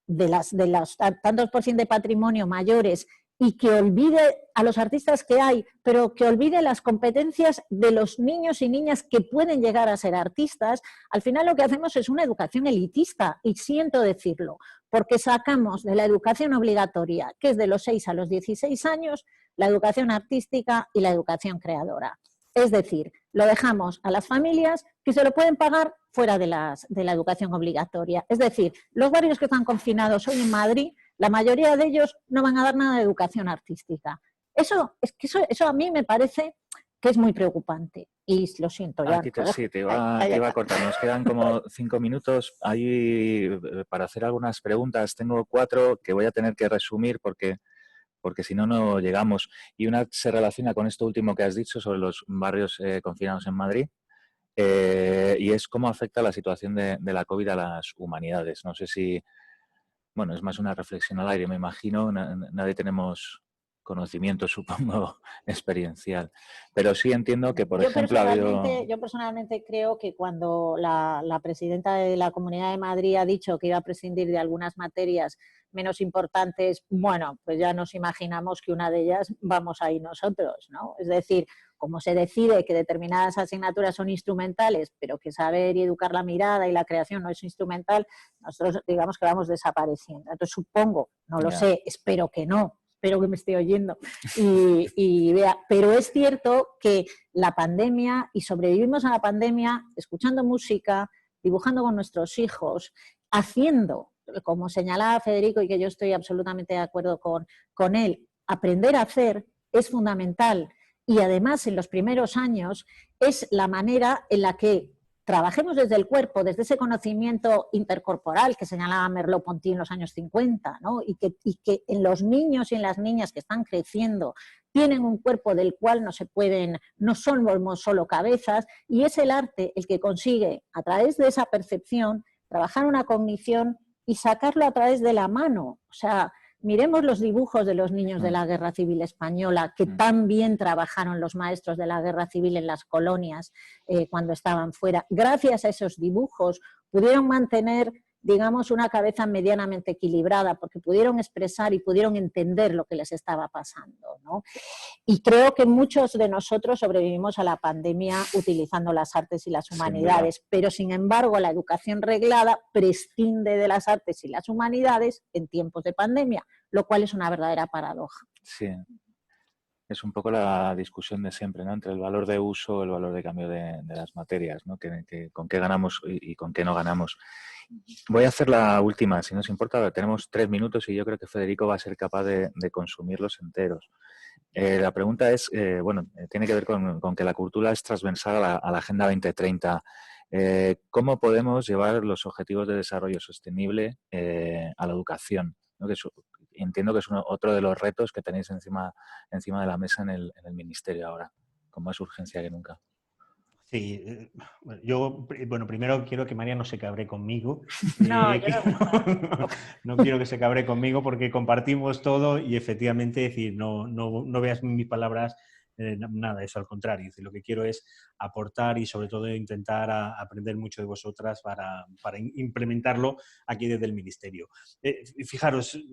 de los tantos por ciento de patrimonio mayores, y que olvide a los artistas que hay, pero que olvide las competencias de los niños y niñas que pueden llegar a ser artistas. Al final lo que hacemos es una educación elitista, y siento decirlo, porque sacamos de la educación obligatoria, que es de los 6 a los 16 años, la educación artística y la educación creadora. Es decir, lo dejamos a las familias que se lo pueden pagar fuera de la educación obligatoria. Es decir, los barrios que están confinados hoy en Madrid, la mayoría de ellos no van a dar nada de educación artística. Eso a mí me parece que es muy preocupante. Y lo siento, ya. Sí, te iba a cortar. Nos quedan como 5 minutos. Ahí, para hacer algunas preguntas, tengo 4 que voy a tener que resumir porque si no, no llegamos. Y una se relaciona con esto último que has dicho sobre los barrios confinados en Madrid. Y es cómo afecta la situación de la COVID a las humanidades. No sé si, bueno, es más una reflexión al aire, me imagino. Nadie tenemos conocimiento, supongo, experiencial. Pero sí entiendo que, por ejemplo, ha habido... Yo personalmente creo que cuando la presidenta de la Comunidad de Madrid ha dicho que iba a prescindir de algunas materias menos importantes, bueno, pues ya nos imaginamos que una de ellas vamos a ir nosotros, ¿no? Es decir, como se decide que determinadas asignaturas son instrumentales, pero que saber y educar la mirada y la creación no es instrumental, nosotros digamos que vamos desapareciendo. Entonces supongo, no lo sé, espero que no, espero que me esté oyendo, y vea, pero es cierto que la pandemia, y sobrevivimos a la pandemia escuchando música, dibujando con nuestros hijos, haciendo, como señalaba Federico, y que yo estoy absolutamente de acuerdo con él, aprender a hacer es fundamental. Y además, en los primeros años, es la manera en la que trabajemos desde el cuerpo, desde ese conocimiento intercorporal que señalaba Merleau-Ponty en los años 50, ¿no? y que en los niños y en las niñas que están creciendo tienen un cuerpo del cual no somos solo cabezas, y es el arte el que consigue, a través de esa percepción, trabajar una cognición y sacarlo a través de la mano. O sea, miremos los dibujos de los niños de la Guerra Civil Española, que tan bien trabajaron los maestros de la Guerra Civil en las colonias cuando estaban fuera. Gracias a esos dibujos pudieron mantener, digamos, una cabeza medianamente equilibrada, porque pudieron expresar y pudieron entender lo que les estaba pasando, ¿no? Y creo que muchos de nosotros sobrevivimos a la pandemia utilizando las artes y las humanidades, pero sin embargo la educación reglada prescinde de las artes y las humanidades en tiempos de pandemia, lo cual es una verdadera paradoja. Sí, es un poco la discusión de siempre, ¿no? Entre el valor de uso y el valor de cambio de las materias, ¿no? Con qué ganamos y con qué no ganamos. Voy a hacer la última, si no os importa. Tenemos 3 minutos y yo creo que Federico va a ser capaz de consumirlos enteros. La pregunta es, tiene que ver con que la cultura es transversal a la Agenda 2030. ¿Cómo podemos llevar los objetivos de desarrollo sostenible a la educación? ¿No? Entiendo que es otro de los retos que tenéis encima de la mesa en el Ministerio ahora, con más urgencia que nunca. Sí, yo, primero quiero que María no se cabre conmigo. No, no quiero que se cabre conmigo porque compartimos todo y efectivamente, decir, no veas mis palabras nada, eso al contrario. Lo que quiero es aportar y sobre todo intentar aprender mucho de vosotras para implementarlo aquí desde el Ministerio. Fijaros,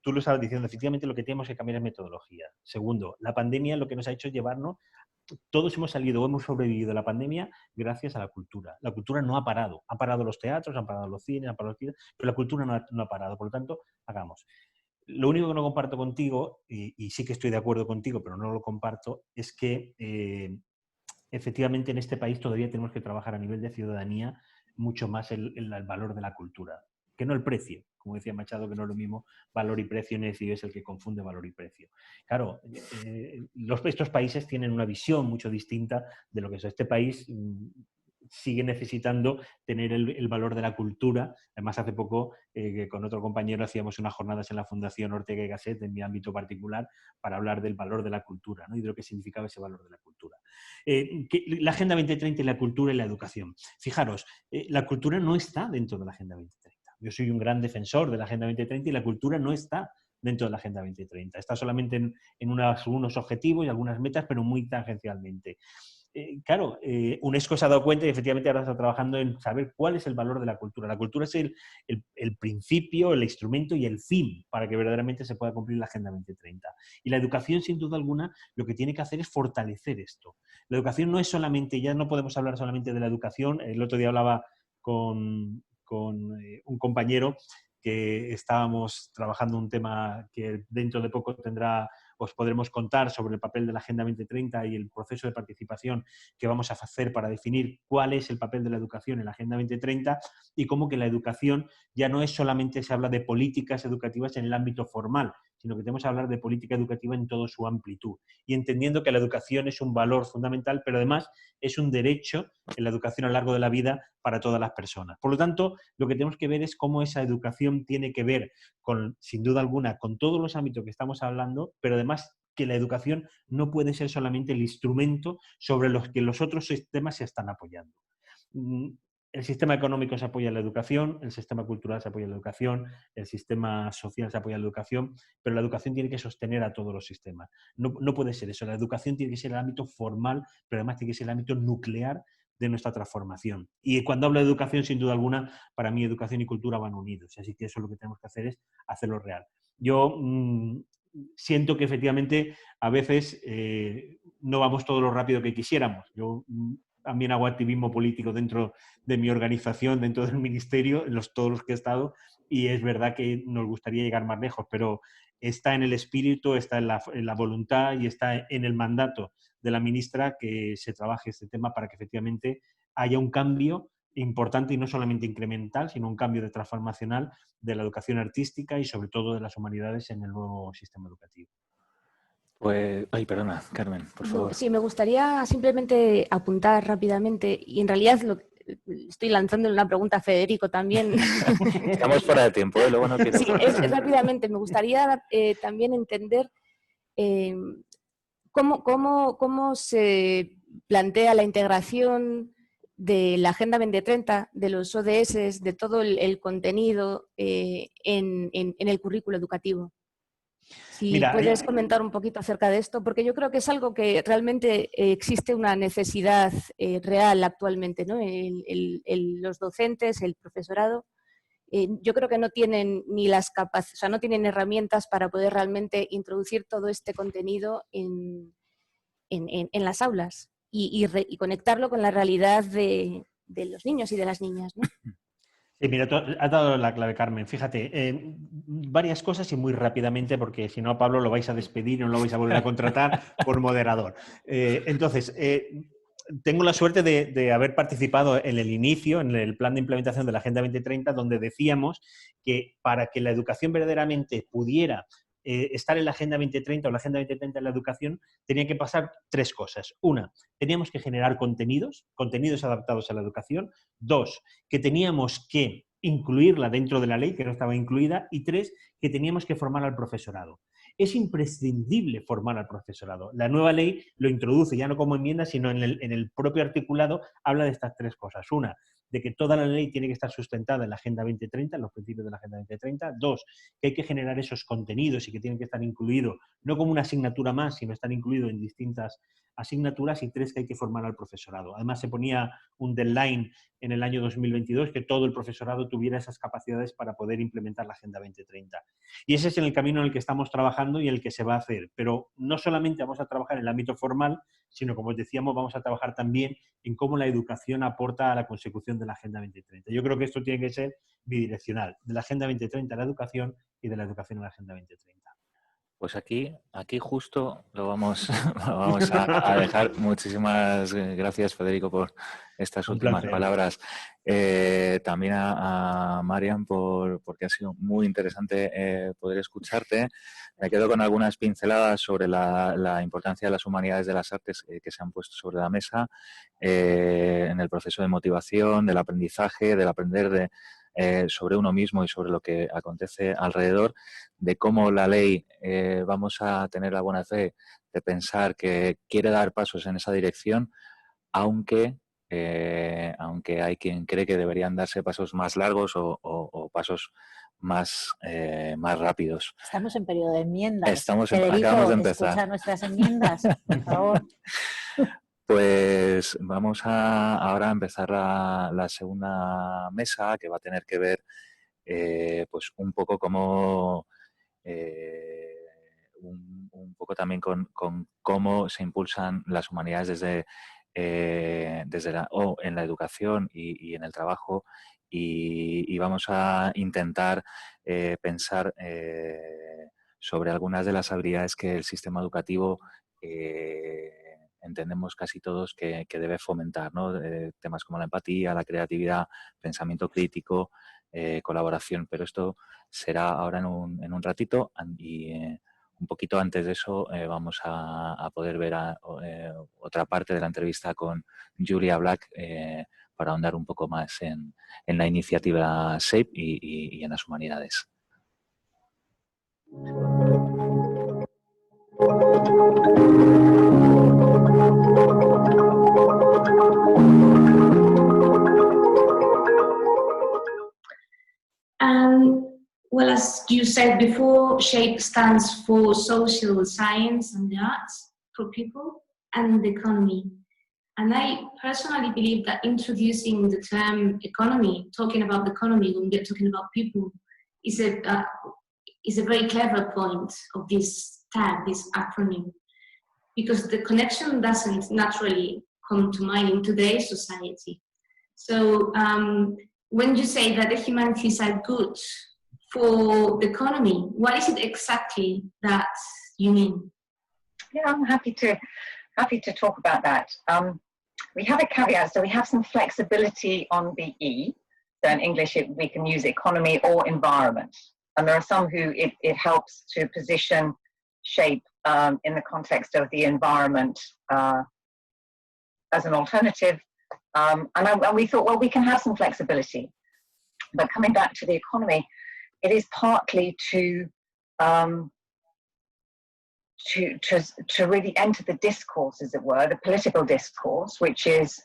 tú lo estabas diciendo, efectivamente lo que tenemos que cambiar es metodología. Segundo, la pandemia lo que nos ha hecho es llevarnos. Todos hemos salido o hemos sobrevivido a la pandemia gracias a la cultura. La cultura no ha parado. Han parado los teatros, han parado los cines, han parado los cines, pero la cultura no ha parado. Por lo tanto, hagamos. Lo único que no comparto contigo, y sí que estoy de acuerdo contigo, pero no lo comparto, es que efectivamente en este país todavía tenemos que trabajar a nivel de ciudadanía mucho más el valor de la cultura, que no el precio. Como decía Machado, que no es lo mismo valor y precio, necio es el que confunde valor y precio. Claro, estos países tienen una visión mucho distinta de lo que es este país. Sigue necesitando tener el valor de la cultura. Además, hace poco con otro compañero hacíamos unas jornadas en la Fundación Ortega y Gasset, en mi ámbito particular, para hablar del valor de la cultura, ¿no? Y de lo que significaba ese valor de la cultura. La Agenda 2030 y la cultura y la educación. Fijaros, la cultura no está dentro de la Agenda 2030. Yo soy un gran defensor de la Agenda 2030 y la cultura no está dentro de la Agenda 2030. Está solamente en unos objetivos y algunas metas, pero muy tangencialmente. Claro, UNESCO se ha dado cuenta y efectivamente ahora está trabajando en saber cuál es el valor de la cultura. La cultura es el principio, el instrumento y el fin para que verdaderamente se pueda cumplir la Agenda 2030. Y la educación, sin duda alguna, lo que tiene que hacer es fortalecer esto. La educación no es solamente, ya no podemos hablar solamente de la educación. El otro día hablaba con un compañero que estábamos trabajando un tema que dentro de poco tendrá os podremos contar sobre el papel de la Agenda 2030 y el proceso de participación que vamos a hacer para definir cuál es el papel de la educación en la Agenda 2030 y cómo que la educación ya no es solamente se habla de políticas educativas en el ámbito formal, sino que tenemos que hablar de política educativa en toda su amplitud y entendiendo que la educación es un valor fundamental, pero además es un derecho en la educación a lo largo de la vida para todas las personas. Por lo tanto, lo que tenemos que ver es cómo esa educación tiene que ver con, sin duda alguna, con todos los ámbitos que estamos hablando, pero además que la educación no puede ser solamente el instrumento sobre los que los otros sistemas se están apoyando. El sistema económico se apoya en la educación, el sistema cultural se apoya en la educación, el sistema social se apoya en la educación, pero la educación tiene que sostener a todos los sistemas. No puede ser eso. La educación tiene que ser el ámbito formal, pero además tiene que ser el ámbito nuclear de nuestra transformación. Y cuando hablo de educación, sin duda alguna, para mí educación y cultura van unidos. Así que eso lo que tenemos que hacer es hacerlo real. Yo siento que efectivamente a veces no vamos todo lo rápido que quisiéramos. Yo también hago activismo político dentro de mi organización, dentro del ministerio, todos los que he estado, y es verdad que nos gustaría llegar más lejos, pero está en el espíritu, está en la voluntad y está en el mandato de la ministra que se trabaje este tema para que efectivamente haya un cambio importante y no solamente incremental, sino un cambio de transformacional de la educación artística y sobre todo de las humanidades en el nuevo sistema educativo. Pues, ay, perdona, Carmen, por favor. Sí, me gustaría simplemente apuntar rápidamente, y en realidad estoy lanzándole una pregunta a Federico también. Estamos fuera de tiempo, luego no quiero... Sí, es rápidamente. Me gustaría también entender cómo se plantea la integración de la Agenda 2030, de los ODS, de todo el contenido en el currículo educativo. Si Mira, puedes comentar un poquito acerca de esto, porque yo creo que es algo que realmente existe una necesidad real actualmente, ¿no? Los docentes, el profesorado, yo creo que no tienen ni las capacidades, o sea, no tienen herramientas para poder realmente introducir todo este contenido en las aulas y conectarlo con la realidad de los niños y de las niñas, ¿no? Sí, mira, tú has dado la clave, Carmen. Fíjate, varias cosas y muy rápidamente, porque si no, a Pablo lo vais a despedir y no lo vais a volver a contratar por moderador. Entonces, tengo la suerte de haber participado en el inicio, en el plan de implementación de la Agenda 2030, donde decíamos que para que la educación verdaderamente pudiera estar en la Agenda 2030 o la Agenda 2030 en la educación, tenía que pasar tres cosas. Una, teníamos que generar contenidos adaptados a la educación. Dos, que teníamos que incluirla dentro de la ley, que no estaba incluida. Y tres, que teníamos que formar al profesorado. Es imprescindible formar al profesorado. La nueva ley lo introduce ya no como enmienda, sino en el propio articulado habla de estas tres cosas. Una, de que toda la ley tiene que estar sustentada en la Agenda 2030, en los principios de la Agenda 2030. Dos, que hay que generar esos contenidos y que tienen que estar incluidos, no como una asignatura más, sino estar incluidos en distintas asignaturas. Y tres, que hay que formar al profesorado. Además, se ponía un deadline en el año 2022 que todo el profesorado tuviera esas capacidades para poder implementar la Agenda 2030. Y ese es el camino en el que estamos trabajando y en el que se va a hacer. Pero no solamente vamos a trabajar en el ámbito formal, sino, como os decíamos, vamos a trabajar también en cómo la educación aporta a la consecución de la Agenda 2030. Yo creo que esto tiene que ser bidireccional, de la Agenda 2030 a la educación y de la educación a la Agenda 2030. Pues aquí justo lo vamos a dejar. Muchísimas gracias, Federico, por estas últimas palabras. También a Marian porque ha sido muy interesante poder escucharte. Me quedo con algunas pinceladas sobre la importancia de las humanidades de las artes que se han puesto sobre la mesa en el proceso de motivación, del aprendizaje, del aprender sobre uno mismo y sobre lo que acontece alrededor, de cómo la ley vamos a tener la buena fe de pensar que quiere dar pasos en esa dirección, aunque hay quien cree que deberían darse pasos más largos o pasos más rápidos. Estamos en periodo de enmiendas. Federico, acabamos de empezar. Escucha nuestras enmiendas, por favor. Pues vamos ahora a empezar la segunda mesa, que va a tener que ver pues un poco como un poco también con cómo se impulsan las humanidades desde en la educación y en el trabajo, y vamos a intentar pensar sobre algunas de las habilidades que el sistema educativo entendemos casi todos que debe fomentar, ¿no? Temas como la empatía, la creatividad, pensamiento crítico, colaboración, pero esto será ahora en un ratito y un poquito antes de eso vamos a poder ver otra parte de la entrevista con Julia Black para ahondar un poco más en la iniciativa SHAPE y en las humanidades. Well, as you said before, SHAPE stands for Social Science and the Arts for People and the Economy. And I personally believe that introducing the term economy, talking about the economy when we're talking about people, is a very clever point of this tag, this acronym, because the connection doesn't naturally come to mind in today's society. So when you say that the humanities are good for the economy, what is it exactly that you mean? Yeah, I'm happy to talk about that. We have a caveat, so we have some flexibility on the E. So in English, we can use economy or environment. And there are some who it helps to position SHAPE in the context of the environment as an alternative. And we thought, well, we can have some flexibility. But coming back to the economy, it is partly to really enter the discourse, as it were, the political discourse, which is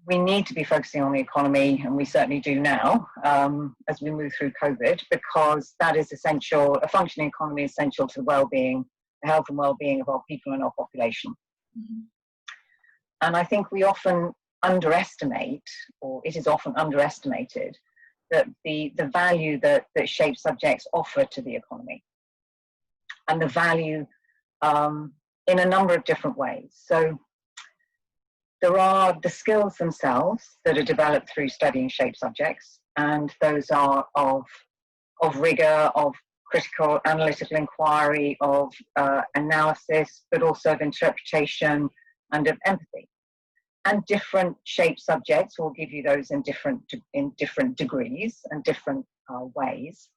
we need to be focusing on the economy, and we certainly do now as we move through COVID, because that is essential. A functioning economy is essential to the well-being, the health and well-being of our people and our population. Mm-hmm. And I think we often underestimate, or it is often underestimated, that the value that SHAPE subjects offer to the economy, and the value in a number of different ways. So there are the skills themselves that are developed through studying SHAPE subjects, and those are of rigor, of critical analytical inquiry, of analysis, but also of interpretation and of empathy. And different SHAPE subjects will give you those in different degrees and different ways.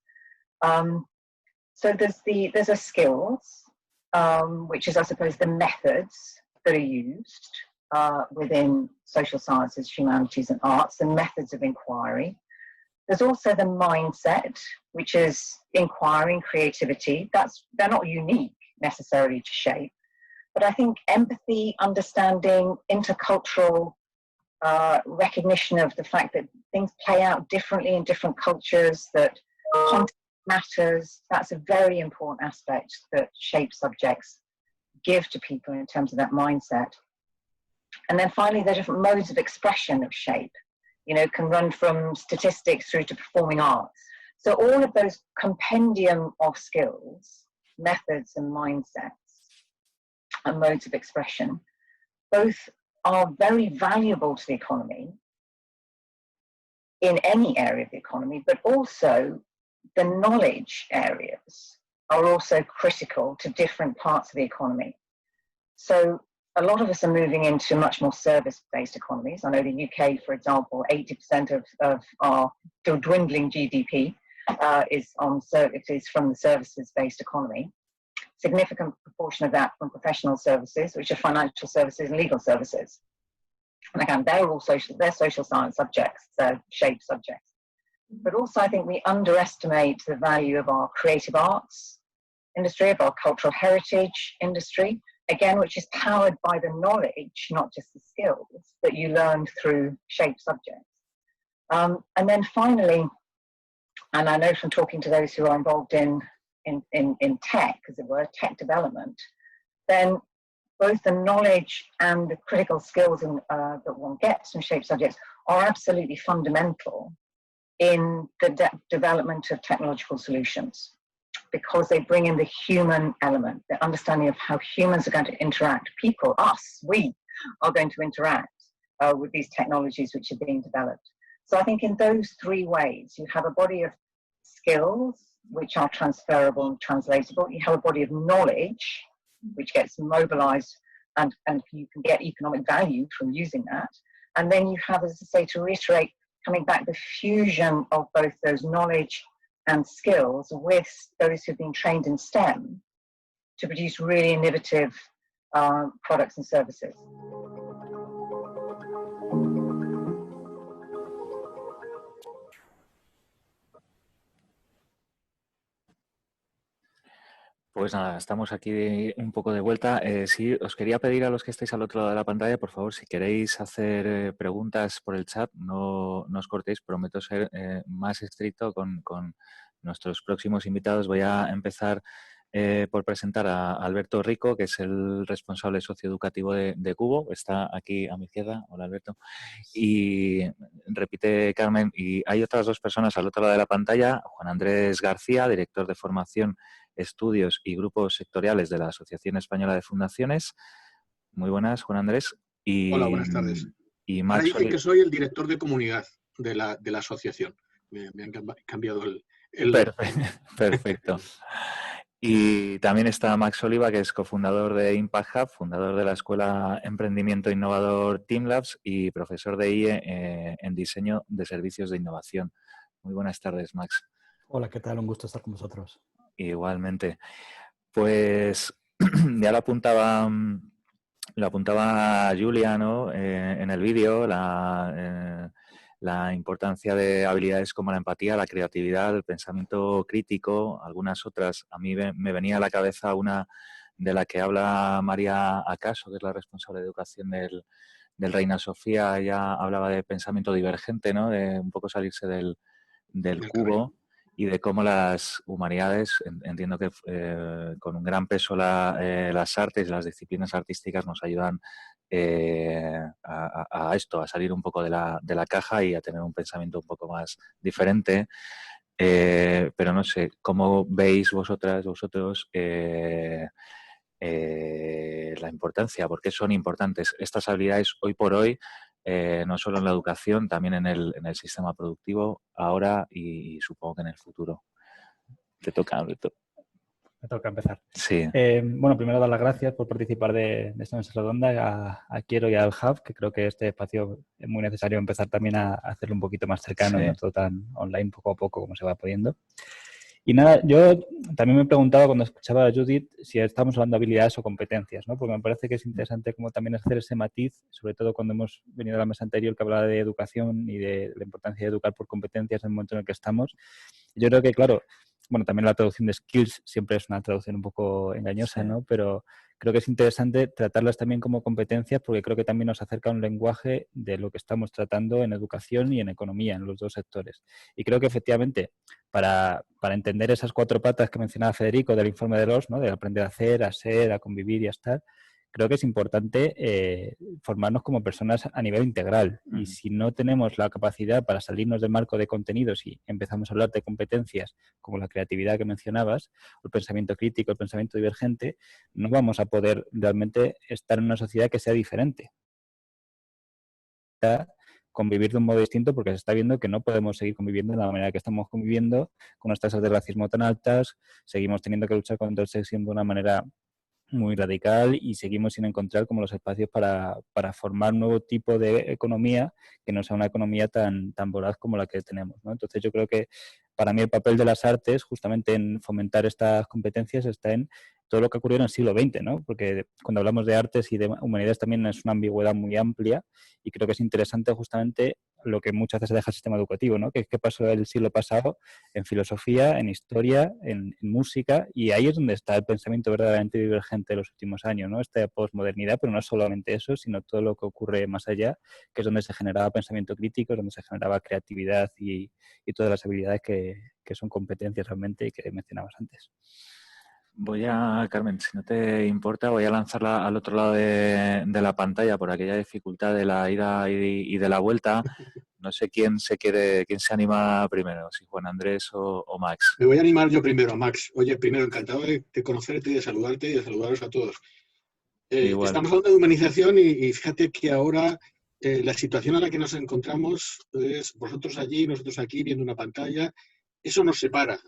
So there's a skills, which is, I suppose, the methods that are used within social sciences, humanities and arts, and methods of inquiry. There's also the mindset, which is inquiry and creativity. They're not unique necessarily to SHAPE, but I think empathy, understanding, intercultural recognition of the fact that things play out differently in different cultures, that context matters, that's a very important aspect that SHAPE subjects give to people in terms of that mindset. And then finally, the different modes of expression of SHAPE, can run from statistics through to performing arts. So all of those compendium of skills, methods and mindsets and modes of expression, both are very valuable to the economy in any area of the economy, but also the knowledge areas are also critical to different parts of the economy. So a lot of us are moving into much more service-based economies. I know the UK, for example, 80% of our still dwindling GDP is from the services-based economy. Significant proportion of that from professional services, which are financial services and legal services. And again, they're social science subjects, they're SHAPE subjects. But also I think we underestimate the value of our creative arts industry, of our cultural heritage industry, again, which is powered by the knowledge, not just the skills, that you learned through SHAPE subjects. And then finally, and I know from talking to those who are involved in tech, as it were, tech development, then both the knowledge and the critical skills that one gets from SHAPE subjects are absolutely fundamental in the development of technological solutions, because they bring in the human element, the understanding of how humans are going to interact. People, we are going to interact with these technologies which are being developed. So I think in those three ways, you have a body of skills which are transferable and translatable. You have a body of knowledge, which gets mobilized and you can get economic value from using that. And then you have, as I say, to reiterate, coming back, the fusion of both those knowledge and skills with those who've been trained in STEM to produce really innovative products and services. Pues nada, estamos aquí un poco de vuelta. Sí, os quería pedir a los que estáis al otro lado de la pantalla, por favor, si queréis hacer preguntas por el chat, no os cortéis, prometo ser más estricto con nuestros próximos invitados. Voy a empezar por presentar a Alberto Rico, que es el responsable socioeducativo de Cubo. Está aquí a mi izquierda. Hola, Alberto. Y repite Carmen, y hay otras dos personas al otro lado de la pantalla. Juan Andrés García, director de formación, estudios y grupos sectoriales de la Asociación Española de Fundaciones. Muy buenas, Juan Andrés. Y, hola, buenas tardes. Y Max Ahora dicen que soy el director de comunidad de la asociación. Me han cambiado el... Perfecto. Y también está Max Oliva, que es cofundador de Impact Hub, fundador de la Escuela Emprendimiento Innovador Teamlabs y profesor de IE en diseño de servicios de innovación. Muy buenas tardes, Max. Hola, ¿qué tal? Un gusto estar con vosotros. Igualmente. Pues ya lo apuntaba Julia, ¿no? En el vídeo, la importancia de habilidades como la empatía, la creatividad, el pensamiento crítico, algunas otras. A mí me venía a la cabeza una de la que habla María Acaso, que es la responsable de educación del Reina Sofía. Ella hablaba de pensamiento divergente, ¿no? De un poco salirse del cubo y de cómo las humanidades, entiendo que con un gran peso las artes y las disciplinas artísticas nos ayudan a esto, a salir un poco de la caja y a tener un pensamiento un poco más diferente. Pero no sé, ¿cómo veis vosotros la importancia? ¿Por qué son importantes estas habilidades hoy por hoy? No solo en la educación, también en el sistema productivo, ahora y supongo que en el futuro. Te toca, Alberto. Me toca empezar. Sí. Bueno, primero dar las gracias por participar de esta mesa redonda a Quiero y al Hub, que creo que este espacio es muy necesario empezar también a hacerlo un poquito más cercano, sí, no todo tan online, poco a poco, como se va pudiendo. Y nada, yo también me preguntaba cuando escuchaba a Judith si estamos hablando de habilidades o competencias, ¿no? Porque me parece que es interesante como también hacer ese matiz, sobre todo cuando hemos venido a la mesa anterior que hablaba de educación y de la importancia de educar por competencias en el momento en el que estamos. Yo creo que, claro, bueno, también la traducción de skills siempre es una traducción un poco engañosa, sí, ¿no? Pero creo que es interesante tratarlas también como competencias porque creo que también nos acerca un lenguaje de lo que estamos tratando en educación y en economía, en los dos sectores. Y creo que efectivamente para entender esas cuatro patas que mencionaba Federico del informe de Ross, ¿no? De aprender a hacer, a ser, a convivir y a estar, creo que es importante formarnos como personas a nivel integral. Y si no tenemos la capacidad para salirnos del marco de contenidos y empezamos a hablar de competencias como la creatividad que mencionabas, o el pensamiento crítico, el pensamiento divergente, no vamos a poder realmente estar en una sociedad que sea diferente. Convivir de un modo distinto porque se está viendo que no podemos seguir conviviendo de la manera que estamos conviviendo, con unas tasas de racismo tan altas, seguimos teniendo que luchar contra el sexismo de una manera muy radical y seguimos sin encontrar como los espacios para formar un nuevo tipo de economía que no sea una economía tan voraz como la que tenemos, ¿no? Entonces yo creo que para mí el papel de las artes justamente en fomentar estas competencias está en todo lo que ocurrió en el siglo XX, ¿no? Porque cuando hablamos de artes y de humanidades también es una ambigüedad muy amplia y creo que es interesante justamente lo que muchas veces deja el sistema educativo, ¿no? ¿Qué pasó el siglo pasado en filosofía, en historia, en música? Y ahí es donde está el pensamiento verdaderamente divergente de los últimos años, ¿no? Esta posmodernidad, pero no solamente eso, sino todo lo que ocurre más allá, que es donde se generaba pensamiento crítico, donde se generaba creatividad y todas las habilidades que son competencias realmente y que mencionabas antes. Carmen, si no te importa, voy a lanzarla al otro lado de la pantalla por aquella dificultad de la ida y de la vuelta. No sé quién se anima primero, si Juan Andrés o Max. Me voy a animar yo primero, Max. Oye, primero, encantado de conocerte y de saludarte y de saludaros a todos. Estamos hablando de humanización y fíjate que ahora la situación en la que nos encontramos es vosotros allí, nosotros aquí, viendo una pantalla, eso nos separa.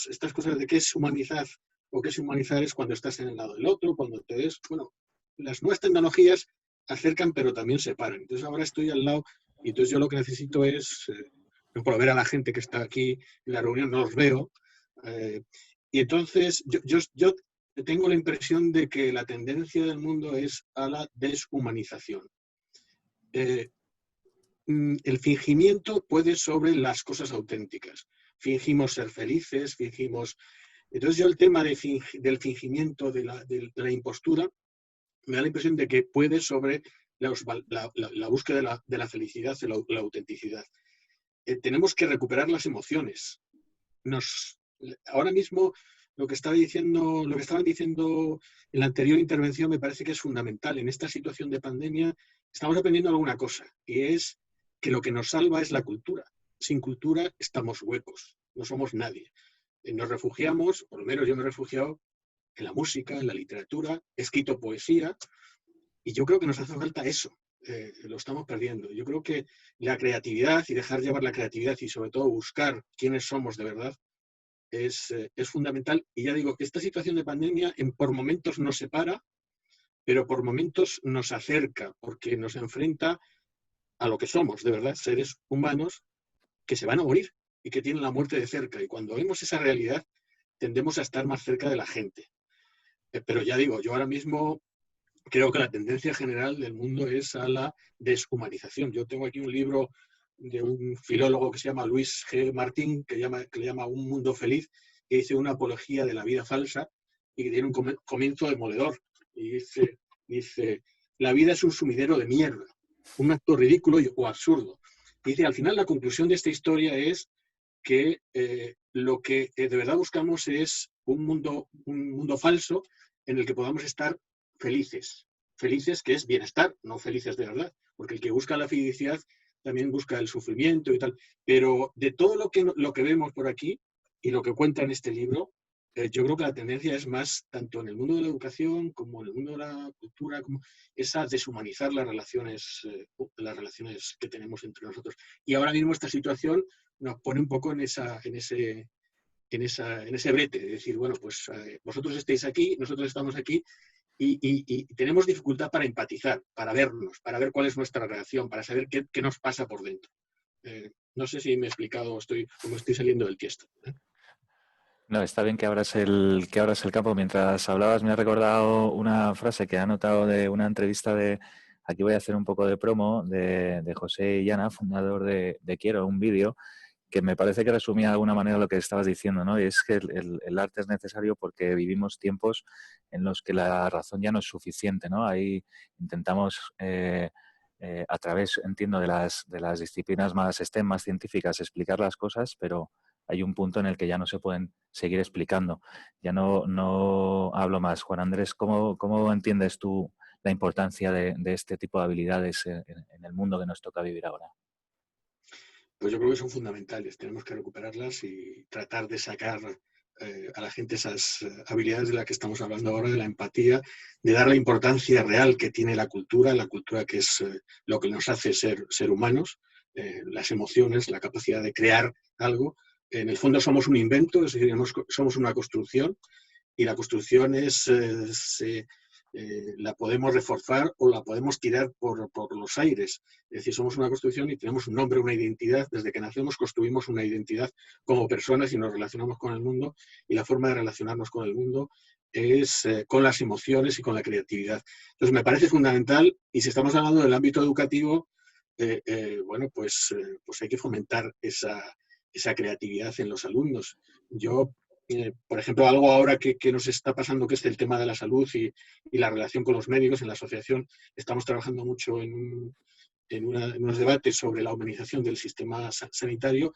Estas cosas de qué es humanizar o qué es humanizar es cuando estás en el lado del otro, cuando te ves... Bueno, las nuevas tecnologías acercan pero también separan. Entonces ahora estoy al lado y entonces yo lo que necesito es, por ver a la gente que está aquí en la reunión, no los veo. Y entonces yo tengo la impresión de que la tendencia del mundo es a la deshumanización. El fingimiento puede sobre las cosas auténticas. Fingimos ser felices, fingimos... Entonces yo el tema del fingimiento, de la impostura, me da la impresión de que puede sobre la búsqueda de la felicidad, de la autenticidad. Tenemos que recuperar las emociones. Ahora mismo lo que estaban diciendo en la anterior intervención me parece que es fundamental. En esta situación de pandemia estamos aprendiendo alguna cosa, y es que lo que nos salva es la cultura. Sin cultura estamos huecos, no somos nadie. Nos refugiamos, por lo menos yo me he refugiado en la música, en la literatura, he escrito poesía, y yo creo que nos hace falta eso. Lo estamos perdiendo. Yo creo que la creatividad y dejar llevar la creatividad y sobre todo buscar quiénes somos de verdad es fundamental. Y ya digo, esta situación de pandemia por momentos nos separa, pero por momentos nos acerca, porque nos enfrenta a lo que somos, de verdad, seres humanos que se van a morir y que tienen la muerte de cerca. Y cuando vemos esa realidad, tendemos a estar más cerca de la gente. Pero ya digo, yo ahora mismo creo que la tendencia general del mundo es a la deshumanización. Yo tengo aquí un libro de un filólogo que se llama Luis G. Martín, que le llama Un mundo feliz, que dice una apología de la vida falsa y que tiene un comienzo demoledor. Y dice, la vida es un sumidero de mierda, un acto ridículo o absurdo. Y dice, al final la conclusión de esta historia es que lo que de verdad buscamos es un mundo falso en el que podamos estar felices. Felices que es bienestar, no felices de verdad. Porque el que busca la felicidad también busca el sufrimiento y tal. Pero de todo lo que vemos por aquí y lo que cuenta en este libro, yo creo que la tendencia es más, tanto en el mundo de la educación como en el mundo de la cultura, como esa deshumanizar las relaciones que tenemos entre nosotros. Y ahora mismo esta situación nos pone un poco en ese brete, de decir, bueno, pues vosotros estáis aquí, nosotros estamos aquí, y tenemos dificultad para empatizar, para vernos, para ver cuál es nuestra reacción, para saber qué nos pasa por dentro. No sé si me he explicado cómo estoy saliendo del tiesto. No, está bien que abras el campo. Mientras hablabas me ha recordado una frase que he anotado de una entrevista aquí voy a hacer un poco de promo, de José Illana, fundador de Quiero, un vídeo, que me parece que resumía de alguna manera lo que estabas diciendo, ¿no? Y es que el arte es necesario porque vivimos tiempos en los que la razón ya no es suficiente, ¿no? Ahí intentamos, a través, entiendo, de las disciplinas más STEM, más científicas, explicar las cosas, pero hay un punto en el que ya no se pueden seguir explicando. Ya no hablo más. Juan Andrés, ¿cómo entiendes tú la importancia de este tipo de habilidades en el mundo que nos toca vivir ahora? Pues yo creo que son fundamentales. Tenemos que recuperarlas y tratar de sacar a la gente esas habilidades de las que estamos hablando ahora, de la empatía, de dar la importancia real que tiene la cultura que es lo que nos hace ser humanos, las emociones, la capacidad de crear algo. En el fondo somos un invento, es decir, somos una construcción, y la construcción la podemos reforzar o la podemos tirar por los aires. Es decir, somos una construcción y tenemos un nombre, una identidad. Desde que nacemos construimos una identidad como personas y nos relacionamos con el mundo, y la forma de relacionarnos con el mundo es con las emociones y con la creatividad. Entonces me parece fundamental, y si estamos hablando del ámbito educativo, bueno, pues hay que fomentar esa creatividad en los alumnos. Yo, por ejemplo, algo ahora que nos está pasando, que es el tema de la salud y la relación con los médicos, en la asociación estamos trabajando mucho en unos debates sobre la humanización del sistema sanitario,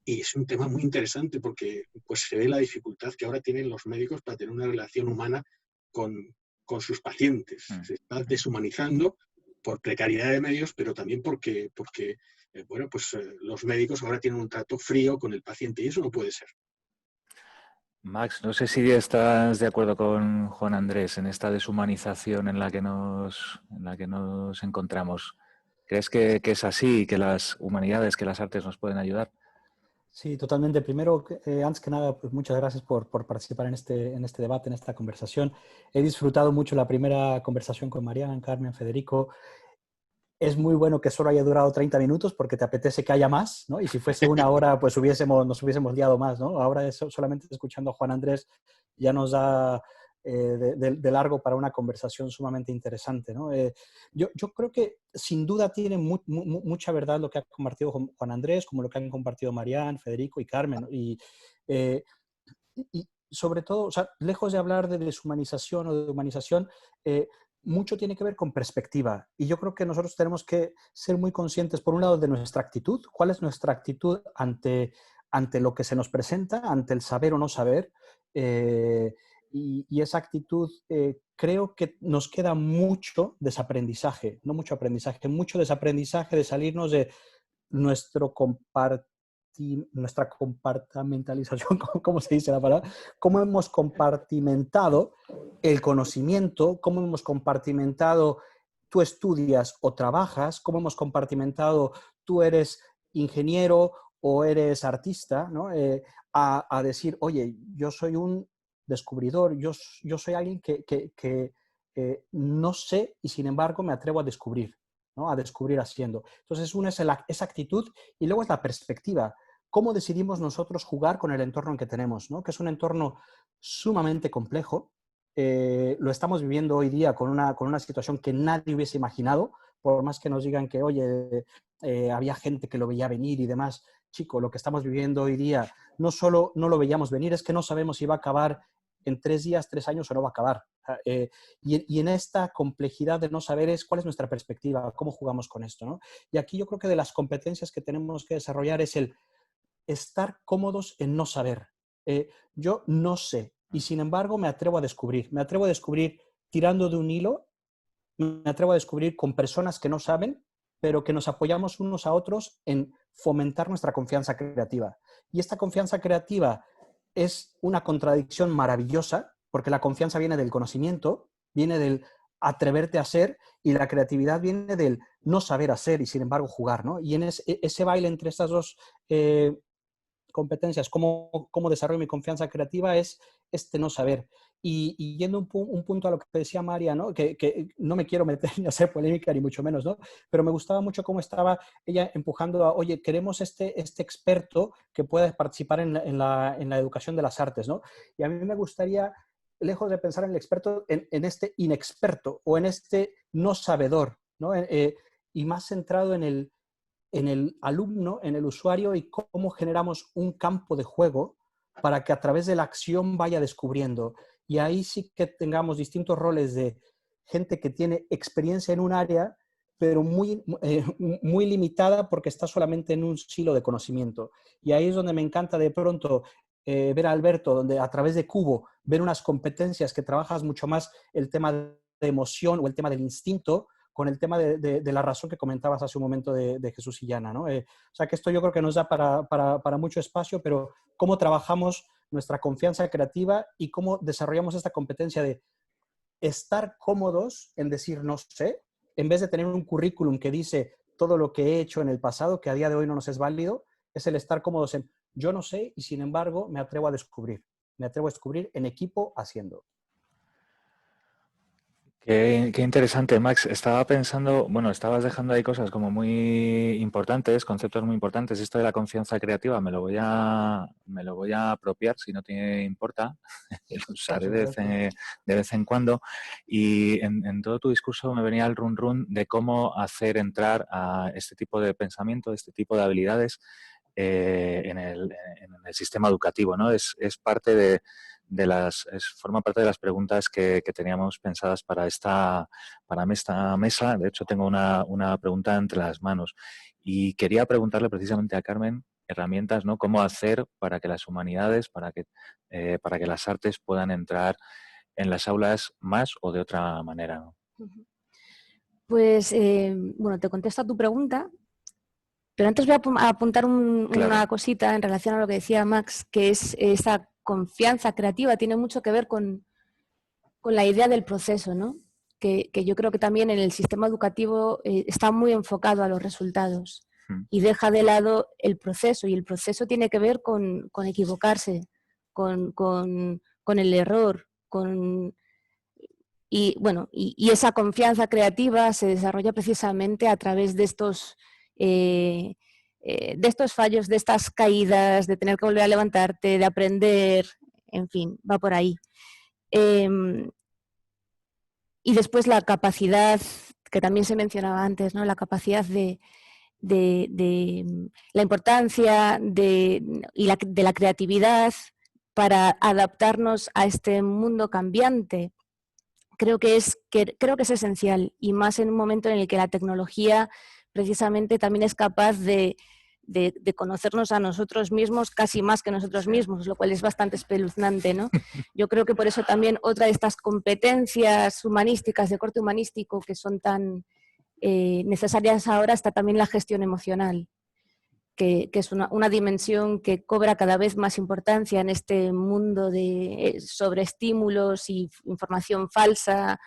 y es un tema muy interesante porque pues, se ve la dificultad que ahora tienen los médicos para tener una relación humana con sus pacientes. Se está deshumanizando por precariedad de medios, pero también porque bueno, pues los médicos ahora tienen un trato frío con el paciente, y eso no puede ser. Max, no sé si estás de acuerdo con Juan Andrés en esta deshumanización en la que nos encontramos. ¿Crees que es así y que las humanidades, que las artes nos pueden ayudar? Sí, totalmente. Primero, antes que nada, pues muchas gracias por participar en este debate, en esta conversación. He disfrutado mucho la primera conversación con Marian, Carmen, Federico. Es muy bueno que solo haya durado 30 minutos porque te apetece que haya más, ¿no? Y si fuese una hora, pues nos hubiésemos liado más, ¿no? Ahora solamente escuchando a Juan Andrés ya nos da de largo para una conversación sumamente interesante, ¿no? Yo creo que sin duda tiene mucha verdad lo que ha compartido Juan Andrés, como lo que han compartido Marian, Federico y Carmen, ¿no? Y sobre todo, o sea, lejos de hablar de deshumanización o de humanización, mucho tiene que ver con perspectiva. Y yo creo que nosotros tenemos que ser muy conscientes, por un lado, de nuestra actitud. ¿Cuál es nuestra actitud ante lo que se nos presenta, ante el saber o no saber? Y esa actitud, creo que nos queda mucho desaprendizaje, no mucho aprendizaje, mucho desaprendizaje de salirnos de nuestra compartimentalización, ¿cómo se dice la palabra? Cómo hemos compartimentado el conocimiento, cómo hemos compartimentado tú estudias o trabajas, cómo hemos compartimentado tú eres ingeniero o eres artista, ¿no? A decir, oye, yo soy un descubridor, yo soy alguien que no sé y sin embargo me atrevo a descubrir, ¿no? A descubrir haciendo. Entonces, una es esa actitud y luego es la perspectiva. ¿Cómo decidimos nosotros jugar con el entorno en que tenemos, ¿no? Que es un entorno sumamente complejo. Lo estamos viviendo hoy día con una situación que nadie hubiese imaginado, por más que nos digan que, oye, había gente que lo veía venir y demás. Chico, lo que estamos viviendo hoy día no solo no lo veíamos venir, es que no sabemos si va a acabar en 3 días, 3 años o no va a acabar. Y en esta complejidad de no saber es cuál es nuestra perspectiva, cómo jugamos con esto, ¿no? Y aquí yo creo que de las competencias que tenemos que desarrollar es el estar cómodos en no saber. Yo no sé y sin embargo me atrevo a descubrir. Me atrevo a descubrir tirando de un hilo, me atrevo a descubrir con personas que no saben, pero que nos apoyamos unos a otros en fomentar nuestra confianza creativa. Y esta confianza creativa es una contradicción maravillosa, porque la confianza viene del conocimiento, viene del atreverte a hacer, y la creatividad viene del no saber hacer y sin embargo jugar, ¿no? Y en ese baile entre estas dos competencias, cómo desarrollo mi confianza creativa, es este no saber. Y yendo un punto a lo que decía María, ¿no? Que no me quiero meter ni hacer polémica, ni mucho menos, ¿no? Pero me gustaba mucho cómo estaba ella empujando a, oye, queremos este experto que pueda participar en la educación de las artes, ¿no? Y a mí me gustaría, lejos de pensar en el experto, en este inexperto o en este no sabedor, ¿no? Y más centrado en el alumno, en el usuario y cómo generamos un campo de juego para que a través de la acción vaya descubriendo. Y ahí sí que tengamos distintos roles de gente que tiene experiencia en un área, pero muy limitada porque está solamente en un silo de conocimiento. Y ahí es donde me encanta de pronto ver a Alberto, donde a través de Cubo, ver unas competencias que trabajas mucho más el tema de emoción o el tema del instinto, con el tema de la razón que comentabas hace un momento de Jesús y Yana, ¿no? O sea que esto yo creo que nos da para mucho espacio, pero cómo trabajamos nuestra confianza creativa y cómo desarrollamos esta competencia de estar cómodos en decir no sé, en vez de tener un currículum que dice todo lo que he hecho en el pasado, que a día de hoy no nos es válido, es el estar cómodos en yo no sé y sin embargo me atrevo a descubrir. Me atrevo a descubrir en equipo haciendo. Qué interesante, Max. Estaba pensando, bueno, estabas dejando ahí cosas como muy importantes, conceptos muy importantes. Esto de la confianza creativa me lo voy a apropiar, si no te importa, lo usaré de vez en cuando. Y en todo tu discurso me venía el run de cómo hacer entrar a este tipo de pensamiento, este tipo de habilidades en el sistema educativo, ¿no? Es parte forma parte de las preguntas que teníamos pensadas para esta mesa. De hecho, tengo una pregunta entre las manos y quería preguntarle precisamente a Carmen herramientas, ¿no? Cómo hacer para que las humanidades, para que las artes puedan entrar en las aulas más o de otra manera, ¿no? Pues, bueno, te contesto a tu pregunta, pero antes voy a apuntar una cosita en relación a lo que decía Max, que es esa confianza creativa, tiene mucho que ver con la idea del proceso, ¿no? Que yo creo que también en el sistema educativo está muy enfocado a los resultados. y deja de lado el proceso, y el proceso tiene que ver con equivocarse, con el error, y esa confianza creativa se desarrolla precisamente a través de estos fallos, de estas caídas, de tener que volver a levantarte, de aprender, en fin, va por ahí. Y después la capacidad, que también se mencionaba antes, ¿no? La capacidad de la importancia de la creatividad para adaptarnos a este mundo cambiante. Creo que es esencial, y más en un momento en el que la tecnología precisamente también es capaz de conocernos a nosotros mismos casi más que nosotros mismos, lo cual es bastante espeluznante, ¿no? Yo creo que por eso también otra de estas competencias humanísticas, de corte humanístico, que son tan necesarias ahora, está también la gestión emocional, que es una dimensión que cobra cada vez más importancia en este mundo de sobreestímulos y información falsa.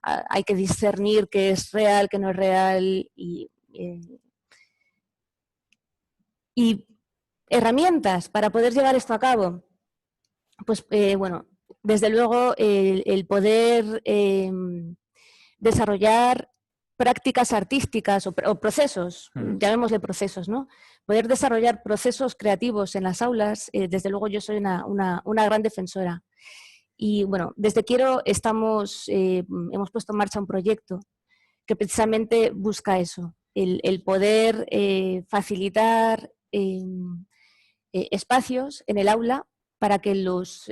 Hay que discernir qué es real, qué no es real, y herramientas para poder llevar esto a cabo. Pues bueno, desde luego el poder desarrollar prácticas artísticas o procesos, llamémosle procesos, ¿no? Poder desarrollar procesos creativos en las aulas, desde luego yo soy una gran defensora. Y bueno, desde Quiero hemos puesto en marcha un proyecto que precisamente busca eso, el poder facilitar espacios en el aula para que los